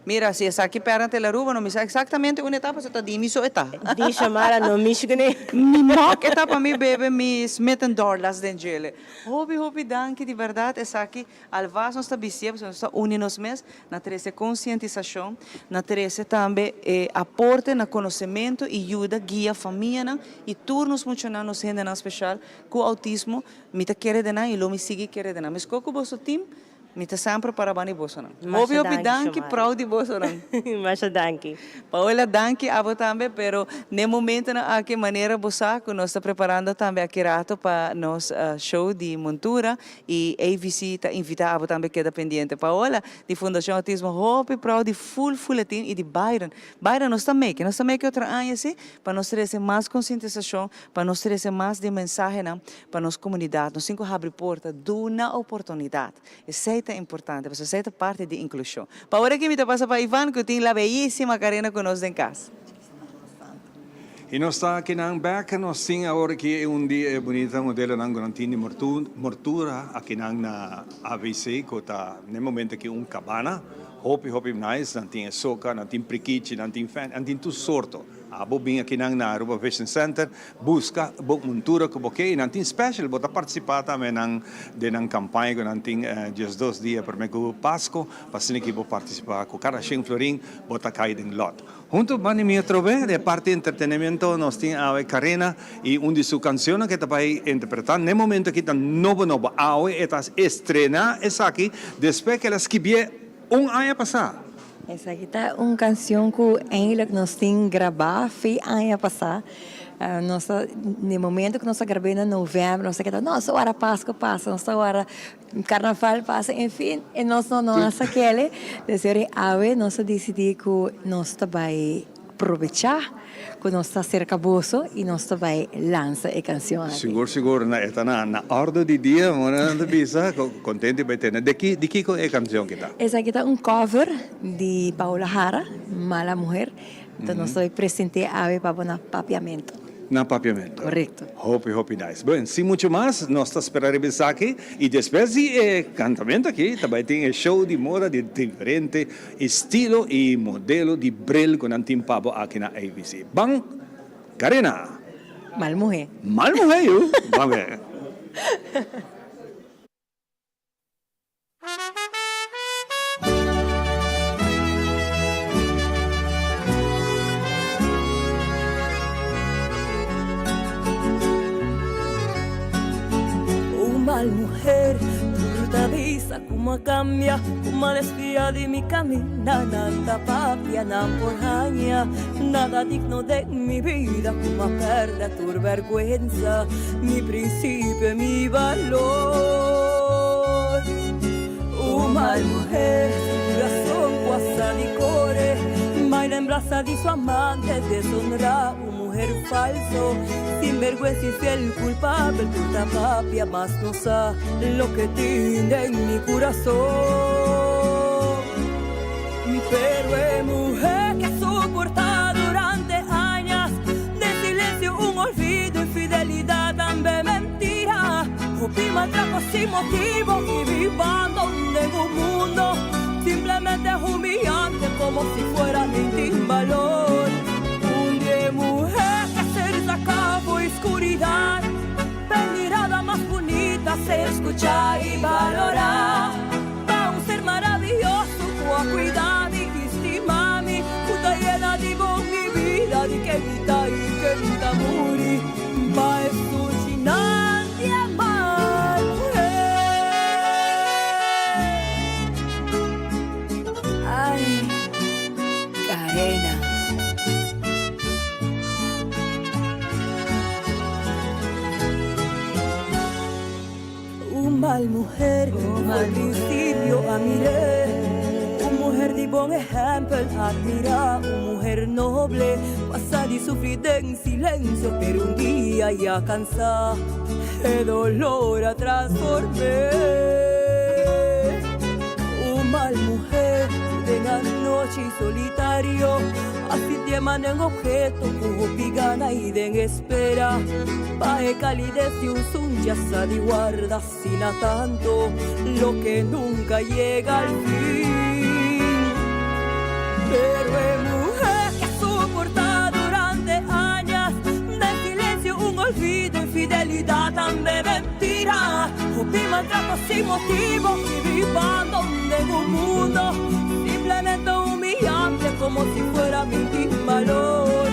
Mira, se essa aqui perante la ruba, não me sabe exatamente uma etapa, você tá de miso eta. Di chamada no Michigan. Mi mock etapa mi bebe mi Smith & Dorlas dengele. Hopi danke de verdade essa aqui alvas nós tá bicia, nós está unindo mes na teresa conscientização, na teresa também aporte na conhecimento e ajuda guia família e turnos muito na nos gente na especial com autismo, me tá querer de na e lo me sigue querer de na. Mas coco bosso team me tá sempre para bani bosso na. Hopi danke proud de bosso na. Masha danke. Paola, danke a você também, pero no momento na que maneira você que nós está preparando também aqui rato para nos show de montura e a visita invitar a você também queda pendiente. Paola, de Fundação Autismo Hope Proud de full team e de Byron. Byron nós também outra ano assim para nós trazer mais conscientização, para nós trazer mais de mensagem para nossa comunidade. Nós cinco abre porta, do uma oportunidade. Isso é importante, porque isso é parte de inclusão. Paola que me passa para Ivan, que tem a belíssima Karina conosco em casa. E nós está aqui na back, nós temos agora que dia bonito modelo ng Grantini Mortura aqui na AVC, que está no momento aqui cabana, hopi nice, não tem soca, não tem priquiche, não tem fan, não tem tudo sorto. Abo bem aqui na Aruba Vision Center, busca montura que boque, não tem special, bota participar também na campanha que não tem just 2 dias para mim com Páscoa, para sim que vou participar com cada 100 florim, bota cair em lot. Junto com minha trove de parte de entretenimento, nós temos a Karina e de suas canções que está vai interpretar. No momento que está novo, a está estrena essa aqui, depois que ela escreveu ano passado. Essa aqui tá uma canção que eigenlijk nós temos gravado foi ano passado. No momento que nós gravamos em novembro, nós queremos, nossa hora Páscoa passa, nossa hora Carnaval passa, enfim, e nós não aquele, desde ave nós decidimos que nós vai aproveitar que nós está cerca bosso e nós vai lançar a canção. Seguro, está na ordem de dia, mas não bisa, contente vai ter. De que é a canção que está? Essa aqui está um cover de Paula Jara, Mala Mulher, então nós vamos apresentar ave para o papiamento. Na papiamento. Correcto. Hope nice. Bom, sem muito mais, nós esperaremos aqui e depois de cantamento aqui, também tem show de moda de diferente estilo e modelo de bril com antim pabo aqui na ABC. Bang, Karina. Mal mulher, eu? Vamos ver. Mal mujer, tu te avisa como cambia, como desvía de mi camina, nada papia, nada por aña, nada digno de mi vida, como perder tu vergüenza, mi principio y mi valor. Mal mujer, corazón cuasa di core, mai lembranza di su amante, deshonra, mujer falso, sin vergüenza y fiel culpable, puta papia, más no sabe lo que tiene en mi corazón. Pero es mujer que ha soportado durante años de silencio, un olvido, infidelidad, también mentira, y maltrato sin motivo, y vivando en un mundo simplemente humillante, como si fuera sin valor. Mujer que se acabó oscuridad, la mirada más bonita se escucha y valora. Va un ser maravilloso, con cuidado y estima mi puta llena de voz, mi vida, de que vida y que vida muri. Va escuchar y amar, mujer. Ay, Karina. Mal mujer, al principio admiré, una mujer de buen ejemplo, admira, una mujer noble, pasa de sufrir en silencio, pero un día ya cansada, el dolor la transformé. Mal mujer, tenga noche solitario, así te manden objeto, como pigana y den espera. Pae calidez y un sun ya sali guarda sin a tanto, lo que nunca llega al fin. Pero es mujer que soporta durante años de silencio, un olvido, infidelidad, también mentira. Un maltrato sin motivo, vivando en un mundo simplemente humillante, como si fuera mi valor.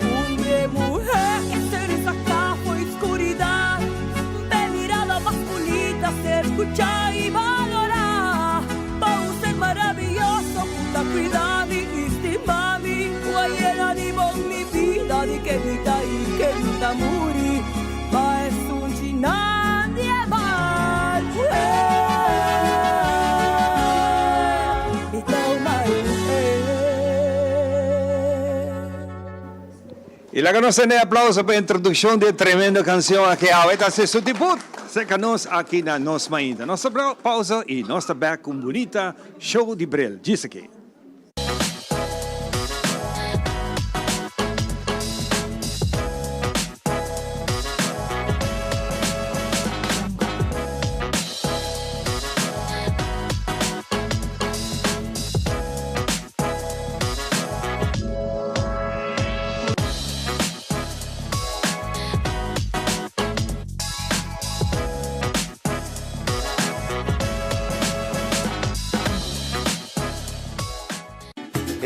Una mujer que se resaca por oscuridad, de mirada masculina se escucha y valora. Va un ser maravilloso, puta cuida mi estima mi, guayena di bon mi vida, di que vida y que vida muri. Va es un nadie mal. Y la conocen de aplauso para la introducción de tremenda canción aquí ahorita se su debut. Se conoce aquí na nos mainda. Nossa pausa y nos está back con bonita show de Brel. Dice aqui.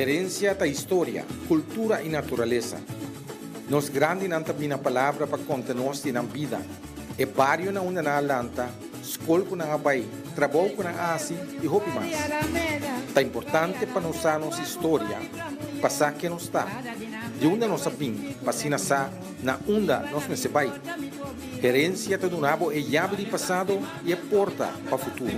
Herencia da história, cultura e natureza. Nos grande nanta bina palavra para contar-nos na vida. É barrio na una na lanta, escola na abai, trabalho na asi e hopi mais. Tá importante para nós a nossa história, passar que nos está. De onde nós sabim, passina sa na onda nós nesse bai. Herência do nabo é chave de passado e é porta para o futuro.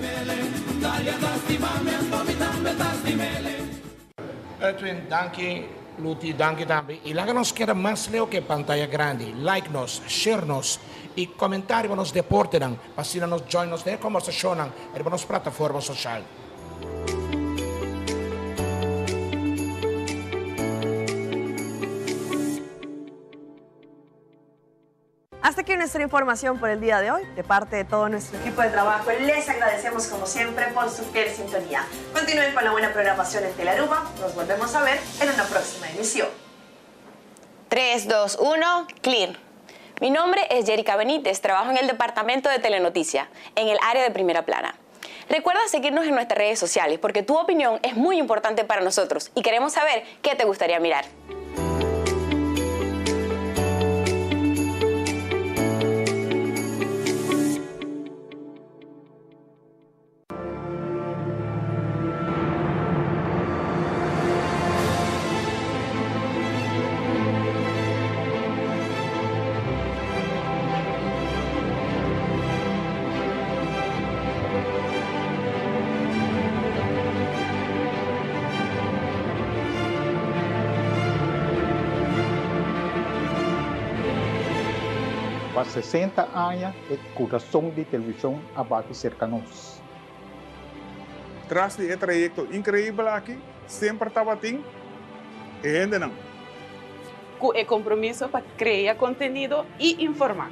Edwin, danke, Luti, danke também. E lá que nós queremos mais leo que pantalla grande. Like nos, share nos e comentário nos deporte nan, para nos join nos de conversação nan, e nas plataformas sociais. Hasta aquí nuestra información por el día de hoy. De parte de todo nuestro equipo de trabajo, les agradecemos como siempre por su fiel sintonía. Continúen con la buena programación en Telearuba. Nos volvemos a ver en una próxima emisión. 3, 2, 1, clear. Mi nombre es Jerica Benítez, trabajo en el departamento de Telenoticia, en el área de primera plana. Recuerda seguirnos en nuestras redes sociales porque tu opinión es muy importante para nosotros y queremos saber qué te gustaría mirar. Há 60 anos, o coração de televisão abate cerca de nós. Tras de trayecto increíble aqui, sempre estava assim, e gente não. Com o compromisso para criar conteúdo e informar.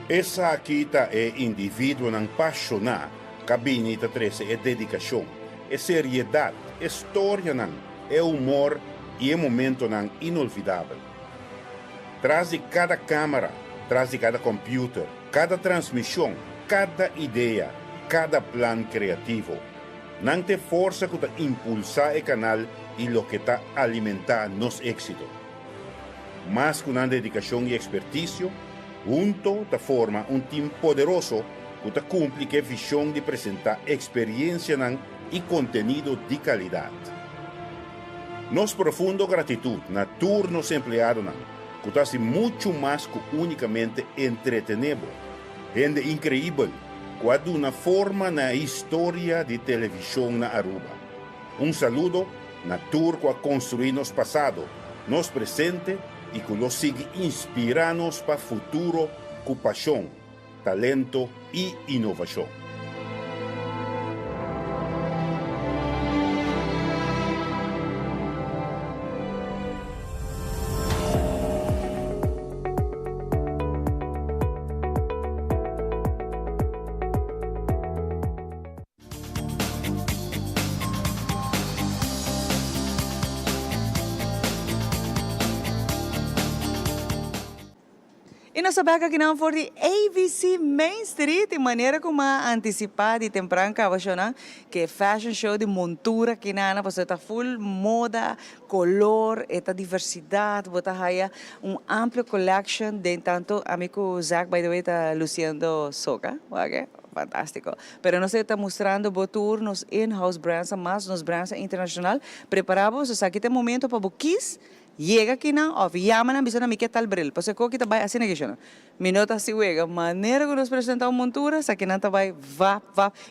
Essa aqui é indivíduo apaixonado, cabinita 13 é dedicação, é seriedade, é história, é humor e é momento inolvidável. Traz de cada câmera, traz de cada computer, cada transmissão, cada ideia, cada plano criativo. Não tem força que impulsar o canal e o que está alimentar nosso êxito. Mas com dedicação e expertise, junto da forma time poderoso que cumpre a visão de apresentar experiência e conteúdo de qualidade. Nos profundo gratidão na turnos empleados que hace muito mais que unicamente entretenemos. Gente incrível, que de uma forma na história de televisão na Aruba. Saludo na tour que construir nos passado, nos presente e que nos siga inspirando para o futuro com paixão, talento e inovação. E nós sabemos que não for de ABC Main Street, de maneira como antecipada e temprano que fashion show de montura que nana, você tá full moda, color, esta diversidade, bota aí amplo collection de tanto amigo Zach, by the way, está luciendo soca, okay? Fantástico. Pero nós estamos mostrando botur nos in-house brands, mas nos brands internacional, preparados, o sea, aqui tem momento para buquis. Llega aqui na off, llama na bisona mi que tal bril. Pues ko kita vai assim na questão. Minota si wega, maneira que nos apresentamos montura, sa que nanta vai va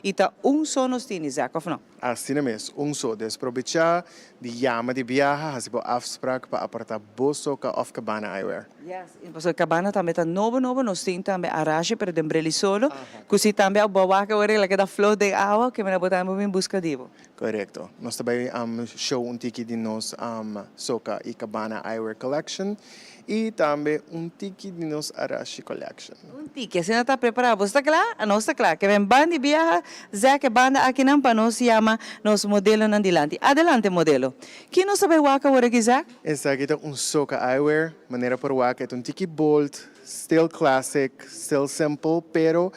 e tá só nos tini, Zach, of não? Assim mesmo, só desprovechar de llama de viaja, hasibo afspraak para apertar bolso ka of cabana eyewear. Yes, pues cabana também tá novo, nós temos também arache, pero de brili solo. Kusi também o bawa que ora que da flow de água que me botamos em busca divo. Correcto. Nós também show tiki de nos soca e cabana eyewear collection e também tiki de nos arashi collection. Tiki, assim não está preparado. Você está claro? Não está claro. Que vem banda de viaja, já que banda aqui não para nós chama nos modelo adelante. Adelante modelo. Que não sabe waka ora aqui já? Essa aqui é soca eyewear, maneira para waka é tiki bold, still classic, still simple, pero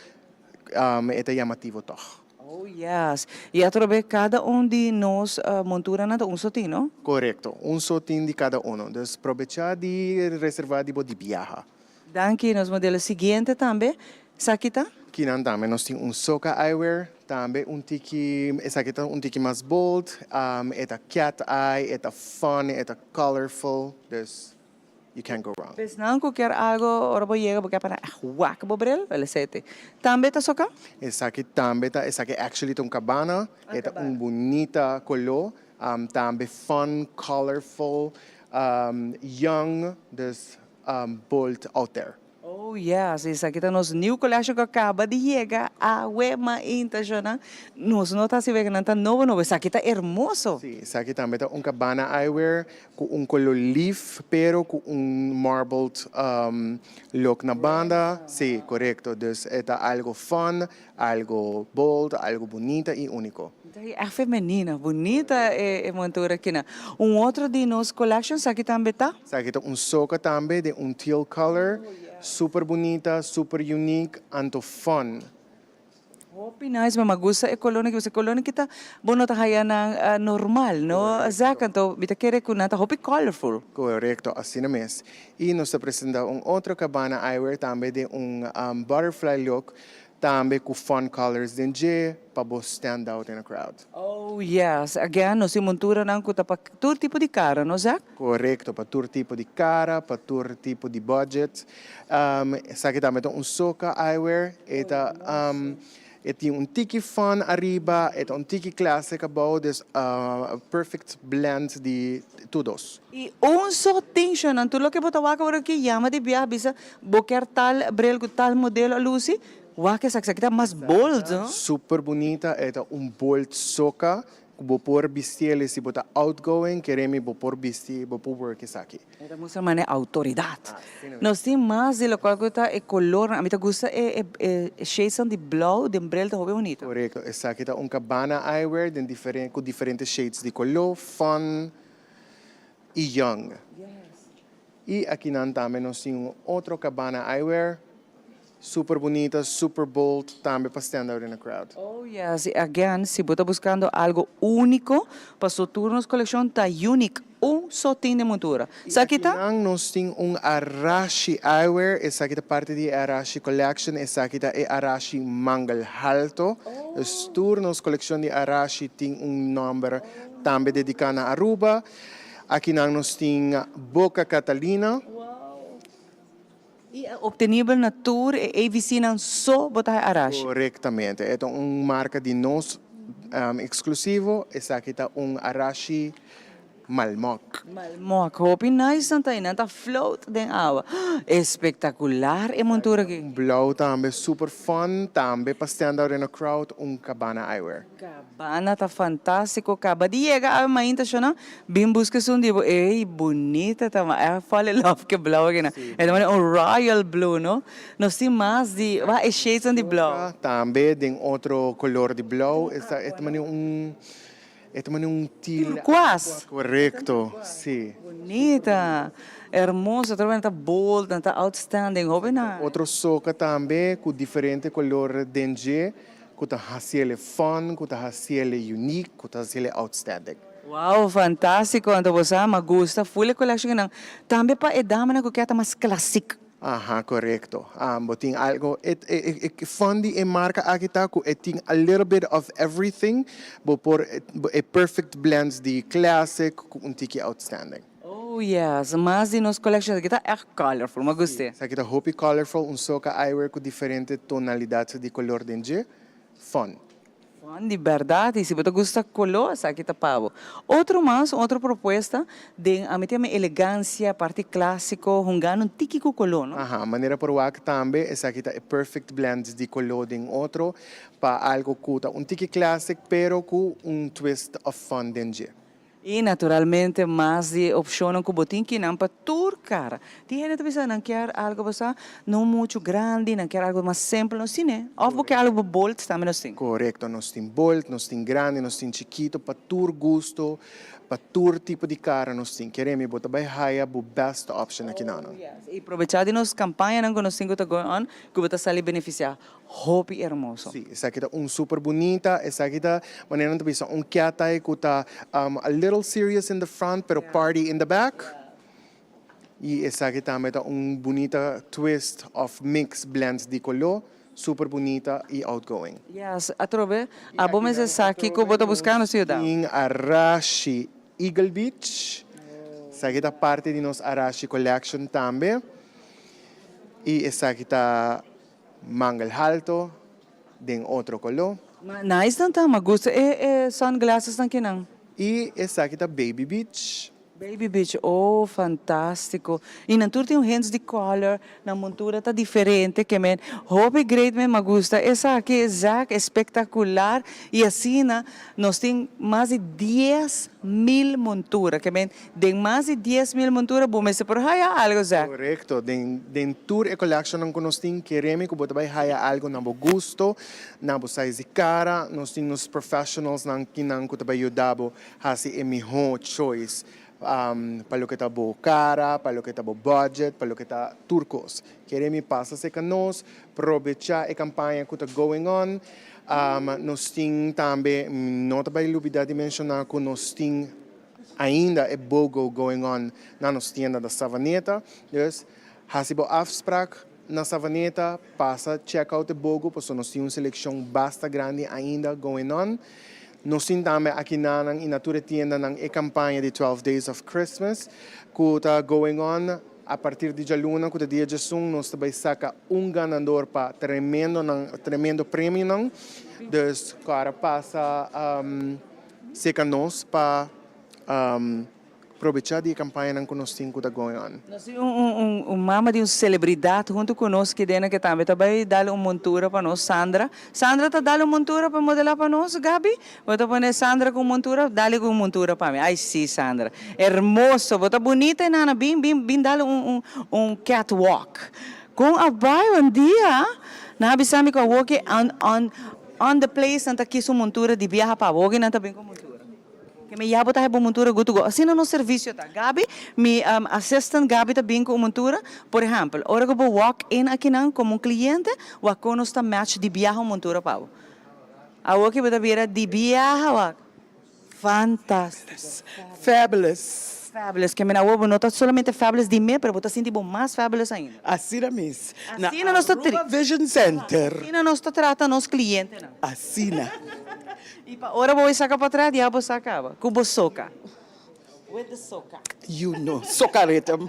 é chamativo toch. Oh, yes. E através cada de nós montura nada sotinho, não? Correcto, sotinho de cada Dus aprovechar de reservar de viaja. Danke, nos modelo seguinte também. Sakita? Aqui também nós temos soca eyewear, também tiki, essa aqui é tiki mais bold, é cat eye, é fun, é colorful, dus you can't go wrong. Pues não qualquer algo, ora vou chegar porque para waka bobrel, ele sete. Também tá soca? Essa aqui também essa aqui actually tem cabana, é bonita color, também fun, colorful, young, dus bold out there. Oh, yes. Isso aqui está nos new collection que acaba de chegar a Wema Internacional. Nós não está se vendo está novo. Isso aqui está hermoso. Sim, isso aqui também está cabana eyewear com color leaf, pero com marbled look na banda. Sim, correcto. Dus é algo fun, algo bold, algo bonita e único. É feminina, bonita é montura aqui. Outro de nos collections aqui também está? Isso aqui está soca também de teal color. Super bonita, super unique, anto fun. Hopi nice, mas gusta é colônia que você colônia que tá bono tá haya na normal, no? Zaca, então bita querer que nata hopi colorful. Correcto, assim mesmo. E nós apresentamos outro cabana eyewear também de butterfly look, também com fun colors de para stand out in a crowd. Oh yes, again, nós montura nang kuta pa todo tipo de cara, no Zach? Correcto, para todo tipo de cara, para todo tipo de budget. Essa aqui também tem soca eyewear, tem tiki fun arriba, tem tiki classic abaixo, dus perfect blend de todos. E só tension, tudo que bota waka ora que chama de biya bisa boker tal brel com tal modelo Lucy. Waka essa aqui tá mais bold, não? Super bonita, é bold soca. Vou pôr vestir se botar outgoing, queremos vou pôr vestir, vou pôr work isso aqui. Ela mostra mané autoridade. Nós temos mais de local que tá color, a mim tá gosta shades de blue, de umbrella tá bem bonito. Correto, essa aqui tá cabana eyewear com diferentes shades de color, fun e young. Yes. E aqui também nós temos outro cabana eyewear. Super bonita, super bold, também para stand out in the crowd. Oh yes, again, se você está buscando algo único, para sua turnos coleção tá unique, só tem de montura. Aqui nós temos Arashi eyewear, essa aqui é parte de Arashi collection, essa aqui é Arashi Mangal Alto. Os turnos coleção de Arashi tem número também dedicado a Aruba. Aqui nós temos Boca Catalina. E obtenível na tour e ABC não só botar Arashi. Correctamente. É marca de nós exclusivo. Essa aqui é Arashi Malmok. Malmok. Hopi nice nanta inanta float den água. Espetacular é montura aqui. Blue também super fun, também para stand out in a crowd, cabana eyewear. Cabana tá fantástico, acaba de chegar a mainta chana, bem busca dibo, ei bonita tama, I fall in love que blue aqui na. É também royal blue, no? Nós temos mais de, shades de blue. Também tem outro color de blue, é também teal. Quase. Correcto, sim. Bonita. Hermosa, também tá bold, tá outstanding. Hope na. Outro soca também com diferente color dengue, que tá haciele fun, que tá haciele unique, que tá haciele outstanding. Wow, fantástico. Então você me gusta. Full collection não. Também para edama na que mais clássico. Aha, correcto. Boting algo, fun di marca aqui tá com tem a little bit of everything, but por a perfect blends de classic com tiki outstanding. Oh yes, mas de nos collection aqui tá colorful, me gostei. Essa aqui tá hoppy colorful, soca eyewear com diferentes tonalidades de color dengue, fun. Fun de verdade, e se você gosta color, essa aqui tá pavo. Outra proposta de a mim tem elegância, parte clássico, hungano, típico color, não? Aha, maneira por wak também, essa aqui tá a perfect blend de color de outro, para algo que tá tiki classic, pero com twist of fun dengue. E naturalmente mais de opção que botin que não para tur cara. Tem gente que não quer algo basta não muito grande, não quer algo mais simples, não sim, né? Ou porque algo bold também não sim. Correcto, nós tem bold, nós tem grande, nós tem chiquito, para tur gusto, para tur tipo de cara nós tem. Queremos botar bem high, o best option aqui não. E aproveitar de nos campanha não que nós temos que going on, que você sair beneficiar. Hope hermoso. Sim, essa aqui tá super bonita, essa aqui tá maneira de pensar kiatay que tá a little serious in the front, pero party in the back. E essa aqui também tá bonita twist of mix blends de color. Super bonita e outgoing. Yes, atrobe, a bom mas essa aqui que eu vou buscar no cidade. Em Arashi Eagle Beach. Essa aqui tá parte de nossa Arashi Collection também. E essa aqui tá mangal alto, de outro color. Nice não me gusta. Sunglasses não que não. E essa aqui tá Baby Beach. Baby Beach, oh, fantástico. E na tour tem hands de color, na montura tá diferente, que men, hobby great me gusta. Essa aqui é espetacular e assim, nós tem mais de 10.000 montura, que men, de mais de 10.000 montura, bom, mas por haya algo, Zach. Correcto, den tour e collection não nós tem queremos que botar haya algo na bo gusto, na bo size de cara, nós tem nos professionals nang kinang ko tabay yudabo hasi e miho choice. Para lo que está bo cara, para lo que está bo budget, para lo que está turcos. Queremos passar se nós, aproveitar a campanha que está going on. Nós temos também, não também lubida de mencionar que nós temos ainda a BOGO going on na nossa tienda da Savaneta. Dus, hasibo afspraak na Savaneta, passa check out a BOGO, porque nós temos uma seleção bastante grande ainda going on. Nós temos também aqui na Natura Tienda a campanha de 12 Days of Christmas, que está going on a partir de dia luna, que é dia de sun, nós também saca ganador para tremendo prêmio. Dus, cara, passa seca nós para aproveitar a campanha que nós temos que está going on. Nós temos mama de uma celebridade junto conosco que dentro que também dá uma montura para nós, Sandra. Sandra está dando uma montura para modelar para nós, Gabi. Vou pôr Sandra com montura, dá-lhe com montura para mim. Ai, sim, Sandra. Hermoso, vou bonita e nana, bem, dá-lhe catwalk. Com a baio um dia, na abisami com a walk on the place, nanta aqui sua montura de viajar para a walk, nanta bem com montura. Que me yabo tayo montura gusto go. Assim no serviço tá. Gabi, mi assistant Gabi tá bem com montura. Por exemplo, ora que vou walk in aqui não como cliente, wa conos tá match de viaja montura pau. A walk bota vira de viaja, fantástico. Fabulous. Fabulous, que me na não tá solamente fabulous de mim, pero bota assim tipo mais fabulous ainda. Assim na miss. Assim na nossa Vision Center. Assim na nossa trata nos clientes não. Assim na. E ora vou sacar para trás, diabo sacava. Cubo soca. With the soca. You know, soca rhythm.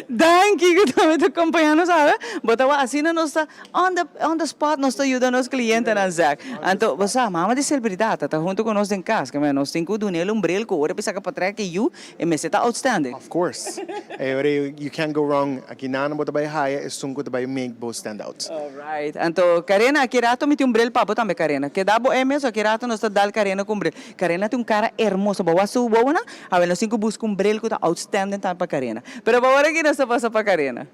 Thank you, que também te acompanhando, sabe? Botava assim na nossa, on the spot, nós ajudando os clientes na Zach. Então, você, mama de celebridade, tá junto conosco em casa, que nós temos que donar umbrel, que ora sacar para trás, que you, e me está outstanding. Of course. You can't go wrong. Aqui na bota by high, é sunco by make both stand out. Alright. Então, Karena, aqui rato me tem umbrel papo também, Karena. Que dá bo é mesmo, aqui rato nós dá Karena com umbrel. Karena tem cara hermoso, bawa su bawa na, a ver, nós temos que buscar umbrel que tá outstanding tá para Karena. Pero agora que nós passa para Karena.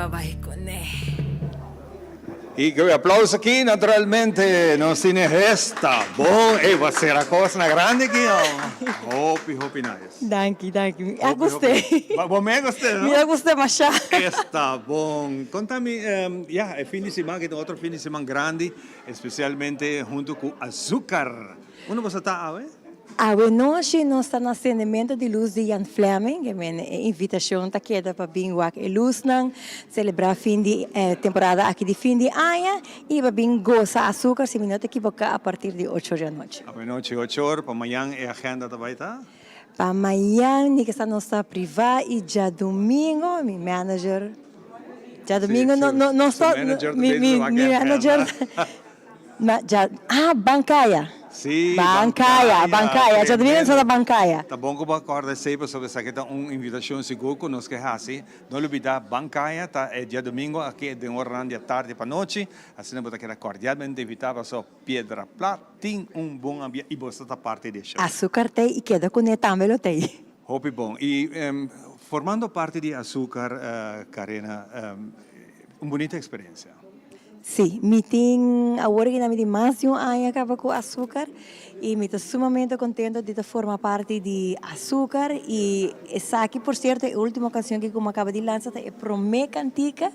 babay ko ne. E que applauso aqui, naturalmente, non si ne resta. Bom, vai ser a coisa na grande aqui, ó. Hope nice. Danke. Eu gostei. Bom, me gostei, não? Eu gostei, mas já. Está bom. Conta-me, é fim de semana, que tem outro fim de semana grande, especialmente junto com açúcar. Onde você está, Hoje nós estamos no acendimento de luz de Jan Fleming, que é minha invitação está queda para vir aqui luz não celebrar fim de temporada aqui de fim de ano e para vir gozar açúcar se me não te equivocar a partir de 8 da noite. A noite 8 horas, para amanhã é a agenda também, tá? Para amanhã, nem que está nossa privada e já domingo, meu manager. Já domingo não estou. Meu manager. Bancaya. Sim, Bancaya. Já domingo está na Bancaya. Tá bom que eu acordo sempre sobre essa questão, uma invitação segura que nós queremos assim. Não olvidar, Bancaya, tá? É dia domingo, aqui de hora de tarde para noite. Assim, nós queremos cordialmente invitar para só Pedra Plata, tem bom ambiente e você está parte disso. Açúcar tem e queda com também tem. Hope bom. E formando parte de açúcar, Karina, uma bonita experiência. Sim, me tem agora que me tem mais de ano acaba com açúcar e me estou sumamente contente de formar parte de açúcar e essa aqui, por certo, é a última canção que como acaba de lançar é Promê Cantica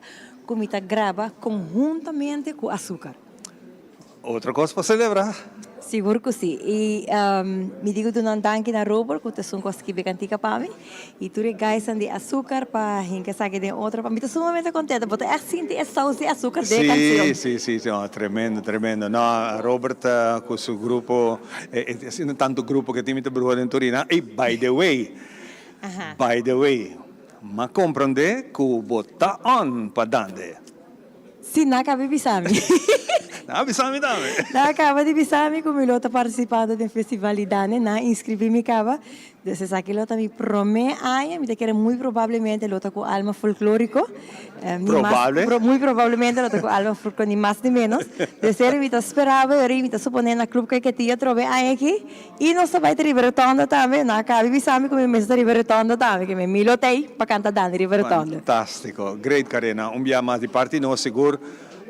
que me grava conjuntamente com açúcar. Outra coisa para celebrar. Seguro que sim. E me digo do não danke na Robert, que são coisas que cantica para mim. E tu regaisam de açúcar para gente sabe de outra. Para mim estou sumamente contente, porque é assim de sauce de açúcar de canção. Sim, tremendo. Não, Robert com seu grupo, assim tanto grupo que tem muito bruto em Turina. E by the way, mas compreende que botar on para dande. Sim, não acaba de bisami. Não acaba de bisami como eu estou participando do festival de Dane, não inscrevi-me acaba. Desde aqui eu também promete aia, me quero muito provavelmente eu estou com alma folclórico. Muito provavelmente eu estou com alma folclórico nem mais nem menos. Desde eu me esperava, eu me suponendo na clube que tinha trove aqui e nós vai ter Rivertonda também, não acaba de bisami como me está Rivertonda também, que me milotei para cantar Dane Rivertonda. Fantástico, great Karina, dia mais de parte nós seguro.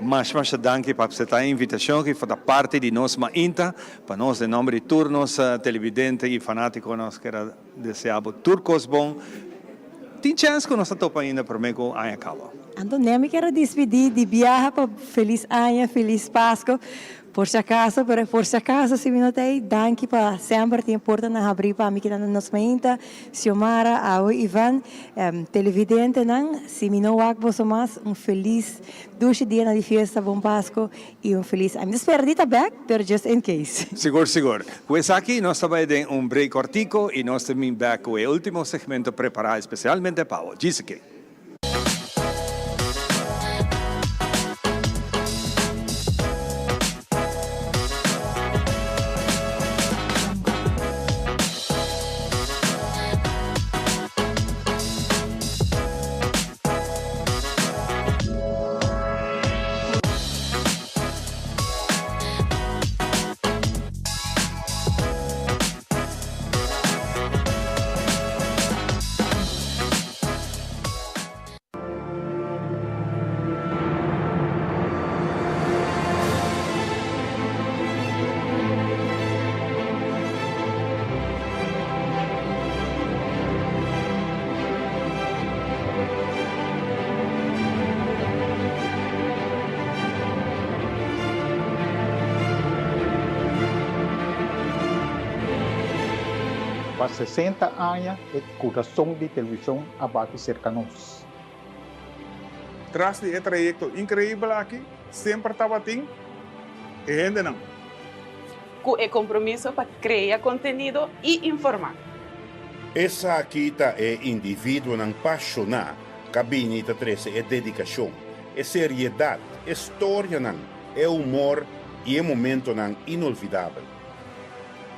Mas danke para aceitar a invitação que faz parte de nós ainda, para nós de nome de turnos, televidentes e fanáticos, nós queremos desejar turcos bom. Tem chance que nós estamos ainda para mim com a acaba. Então, nem me quero despedir de viajar para feliz ano, feliz Páscoa. Por si acaso, se me notei, danke para sempre te importa na abrir para mim que nos mainta, Xiomara, ao Ivan, televidente, não, se me não há você mais, feliz 2 dias de festa, bom Páscoa e feliz. I'm just perdida back, but just in case. Seguro. Pues aqui nós também temos break cortico e nós também back com o último segmento preparado especialmente para o Jessica. Para 60 anos, o coração de televisão abate cerca de nós. Tras de trayecto increíble aqui, sempre estava assim, e gente não. Com o compromisso para criar conteúdo e informar. Essa aqui é indivíduo apaixonado, cabine é dedicação, é seriedade, é história, é humor e é momento inolvidável.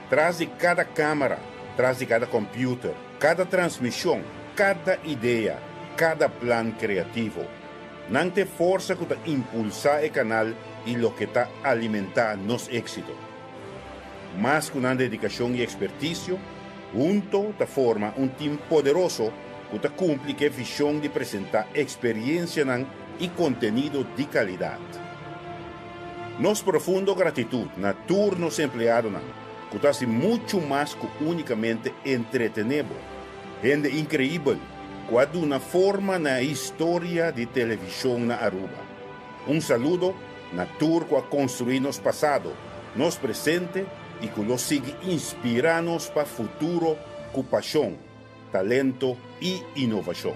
Traz de cada câmera, traz de cada computer, cada transmissão, cada ideia, cada plano criativo. Não te força para impulsar o canal e lo que está alimentar nos éxito. Mas com uma dedicação e expertício, junto te forma um time poderoso que ta cumpre que visão de apresentar experiência e conteúdo de qualidade. Nos profundo gratitud na turnos empleados que ta muito mais que unicamente entretenebo. Gente incrível, quando uma forma na história de televisão na Aruba. Saludo na tour que construir nos passado, nos presente e que nos siga inspirando para o futuro com paixão, talento e inovação.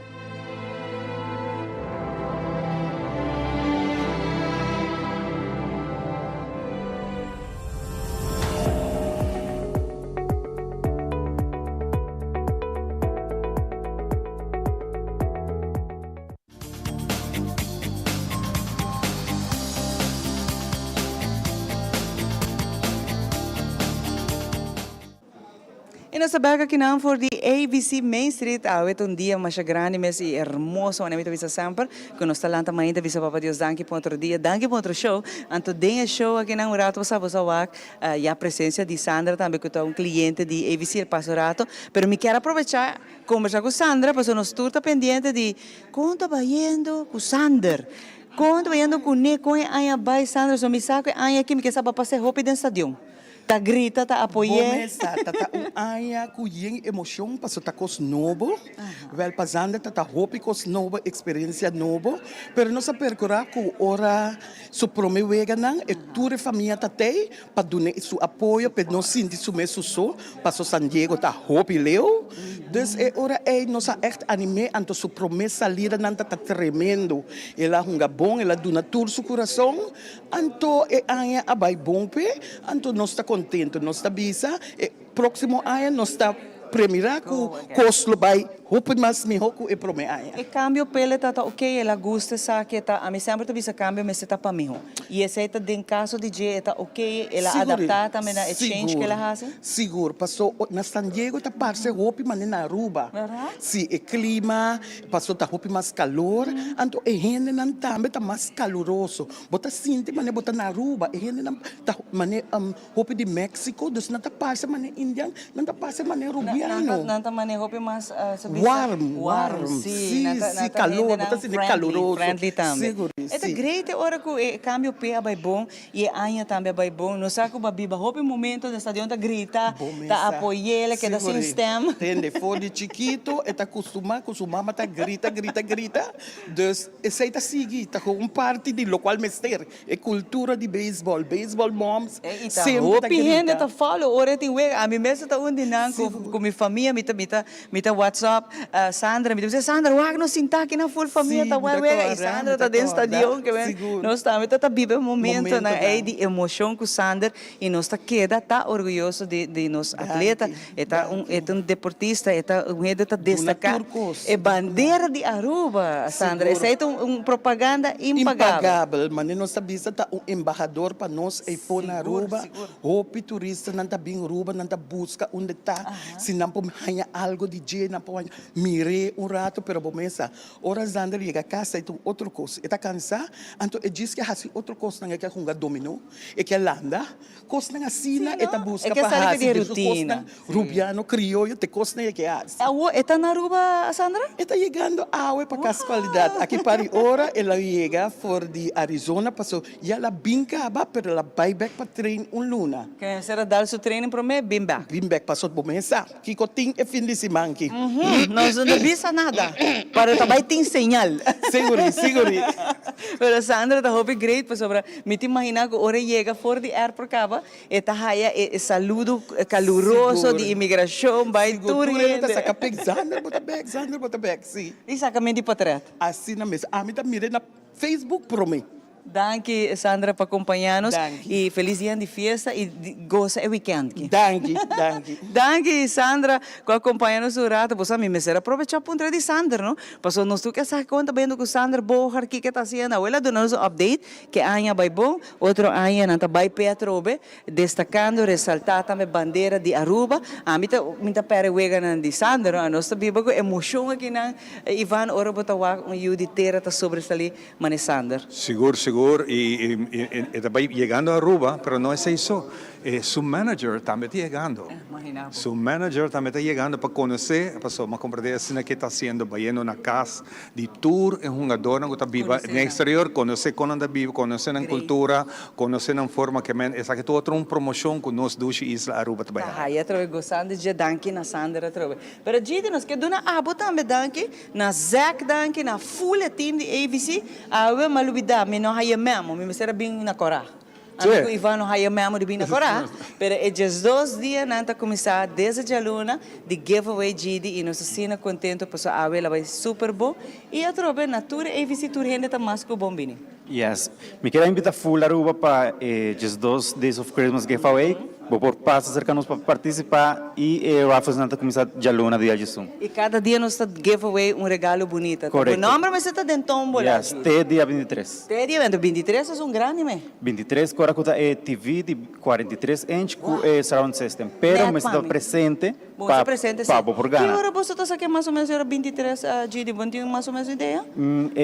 E nós sabemos que não for de ABC Main Street, é um dia mais grande, mas hermoso, né? Muito sempre, que nós estamos também, da Visa Papa Deus, danke por outro dia, danke por outro show. Então, tem show aqui na Rato, você sabe, e a presença de Sandra também, que é um cliente de ABC, el passo rato, mas me quero aproveitar, conversar com Sandra, porque nós estamos pendentes de quanto vai indo com Sandra. Quanto vai indo com Nico, aí vai Sandra, só me sabe, aí aqui me quer saber para ser roupa dentro do estadião. Ta grita, ta apoia. Começa, aya kuyeng emoção para tá cos novo. Wel pasando tá hope cos novo experiência novo, pero não se percora com ora su promewega nan e ture família tatei para donar su apoio, para não sentir su meso so, para San Diego tá hope leu. Dus ora não se echt anime anto su promessa lira nan tá tremendo. Ela hunga bom, ela dona tur su coração, anto aya abai bom pe, anto não está contento, não está bisa, próximo ano não está premirar com coslo by hope mas me hoku e prome aya. E cambio pele tata ok, ela gusta sa que tá, a mim sempre tu bisa cambio, mas tá para mim. E esse tá den caso de je tá ok, ela adaptar também na exchange que ela faz. Seguro, passou na San Diego tá parce hope mas na Aruba. Se o clima passou tá hope mais calor, anto e gente não também tá mais caloroso. Bota sinti mas bota na Aruba, e gente não tá mane hope de México, dus não tá parce mane Indian, não tá parce mane Rubiano. Não tá mane hope mais warm. Sim, calor, bota assim caloroso. Friendly também. Seguro. É great hora que o cambio pé vai bom e a anha também vai bom. Não sabe que o babiba hope momento da estadião tá grita, tá apoiar, que dá sem stem. Tende fora de chiquito, tá acostumado tá grita. Dus esse aí tá seguir, tá com parte de local mester, é cultura de baseball moms. E tá hope gente tá falo, ora tem we, a mim mesmo tá onde não com minha família, mita WhatsApp, Sandra, me diz Sandra, wag no sinta que na full família tá we, e Sandra tá dentro estadião que nós estamos tá vive um momento na de emoção com Sandra e nós tá queda tá orgulhoso de nos atleta, é um deportista, é um rede tá destacar, é bandeira de Aruba, Sandra, essa é propaganda impagável. Mas nós sabemos tá embaixador para nós e pôr na Aruba, hope turista não tá bem Aruba, não tá busca onde tá, se não pode ganhar algo de dia, não pode mire rato, pero bomesa, ora Sandra chega a casa e tem outra coisa, está cansada, então diz que há outra coisa que é com dominó, e que landa, coisa na sina, e tá busca para fazer rotina, rubiano, crioulo, te coisa que há. Está na Aruba, Sandra? Está chegando água para casualidade. Aqui para hora ela chega for de Arizona, passou e ela bincava, pero ela vai back para trein luna. Que será dar seu treino para mim, bim back passou bomesa, que cotin é fim de semana aqui. Nós não visa nada, para também tem señal. Seguro. Pero Sandra, tá hope great, para sobre, me te imaginar que hora chega for de airport cava, eta haya saludo caloroso de imigração, vai tudo. Sandra, bota back, sim. Exatamente para trás. Assim na mesa. A mim tá mirando na Facebook para mim. Danke, Sandra, por acompanhar-nos. E feliz dia de festa e goza o weekend. Danke, Sandra, por acompanhar-nos o rato. Você me será aproveitar o ponto de Sandra, não? Passou nós tu que essa conta vendo com Sandra Bohar que está sendo. Ela deu-nos um update que amanhã vai bom, outro amanhã não vai Petrobe, destacando, ressaltar também bandeira de Aruba. A mim tá perewega de Sandra, nós tá viva com emoção aqui na Ivan ora botawak yudi tera tá sobresalir mane Sandra. Seguro. Y está llegando a Aruba, pero no es eso. Su manager também está chegando. Su manager também está chegando para conhecer a pessoa, mas compreender assim que está sendo baiano na casa de tour é um adorno que está viva no exterior, conhecer como anda vivo, conhecer a cultura, conhecer a forma que é essa que outra uma promoção que nós dois Isla Aruba também. Eu estou gostando de danke na Sandra trouxe. Mas gente, nós que dona abo também danke, na Zack danke, na full team de AVC, eu malubida, me não haya mesmo, me será bem na Corá. Amigo Ivan não haya mesmo de bem na Corá, pero é just 2 dias nanta começar desde a luna de giveaway GD e nós assim contento para a ela vai super bom e a trobe na tour AVC tour rende tá mais que bom bini. Yes, me quero invitar full Aruba para just 2 days of Christmas giveaway. Vou por passos cercanos para participar e raffles nanta começar de luna dia de sun. E cada dia nós está giveaway regalo bonito. Correto. O nome mas está dentro tombola. Yes, até dia 23. Até dia 23 é grande, me. 23 Coracuta é TV de 43 inch com surround system. Pero me está presente para presente sim. Por Que Ghana. hora você está aqui mais ou menos era 23 de bom tem mais ou menos ideia?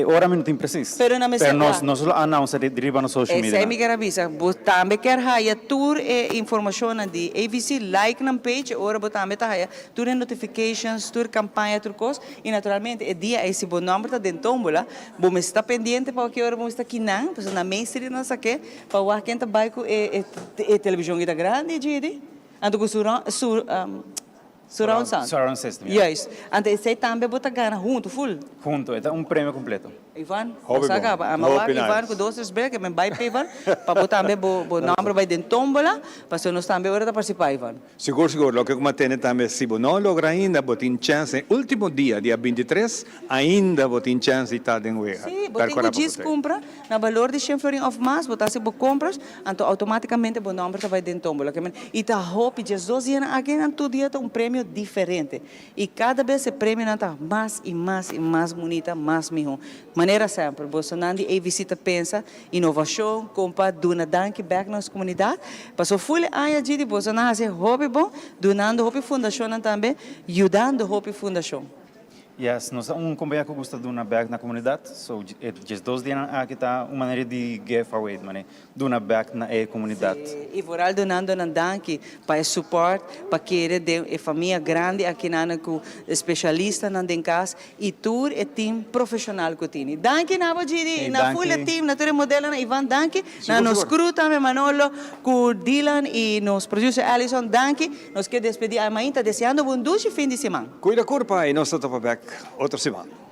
Hora não tem preciso. Pero na mesa. Nós announce de deriva no social media. Essa é minha gravisa. Também quer haya tour e informação de AVC like na page, ora também tá haya tour notifications, tour campanha, tour coisa e naturalmente é dia esse bom número tá dentro tombola. Vamos estar pendente para que hora vamos estar aqui não, pois na main street nós aqui para o quem tá bairro é televisão ida grande, gente. Ando com surround sound. Surround system. Yes. Ante esse também bota gana junto full. Junto, é um prêmio completo. Ivan, Hobby saca, bom. amawag Hobby Ivan nice. com 2 break, men vai para Ivan, para botar também bo número vai dentro tombola, para nós também hora participar Ivan. Seguro, lo que mantém também, se você não logra ainda, você tem chance, último dia 23, ainda você tem chance de estar em Uega. Sim, você tem que compra, na valor de 100 florin of mais, você se compras, então automaticamente o número vai dentro tombola. E tá hope, just 12 anos, aqui todo dia tem prêmio diferente. E cada vez o prêmio está mais e mais e mais bonita, mais melhor. Maneira sempre, você não visita pensa inovação, compa duna danke back na comunidade. Passou fulha aí de você não fazer hobby bom, donando hobby fundação também, ajudando hobby fundação. Yes, nós companhia que gosta de uma bag na comunidade, so just 2 dias aqui está uma maneira de giveaway, mané, de uma bag na comunidade. E voral donando na danke para suporte, para querer de família grande aqui na com especialista na den casa e tour e team profissional que tem. Danke na bajiri, na full team, na tere modelo na Ivan danke, na nos crew também Manolo, com Dylan e nos producer Alison danke, nos que despedir a mainta deseando bom doce fim de semana. Cuida curpa e nós estamos back outra semana.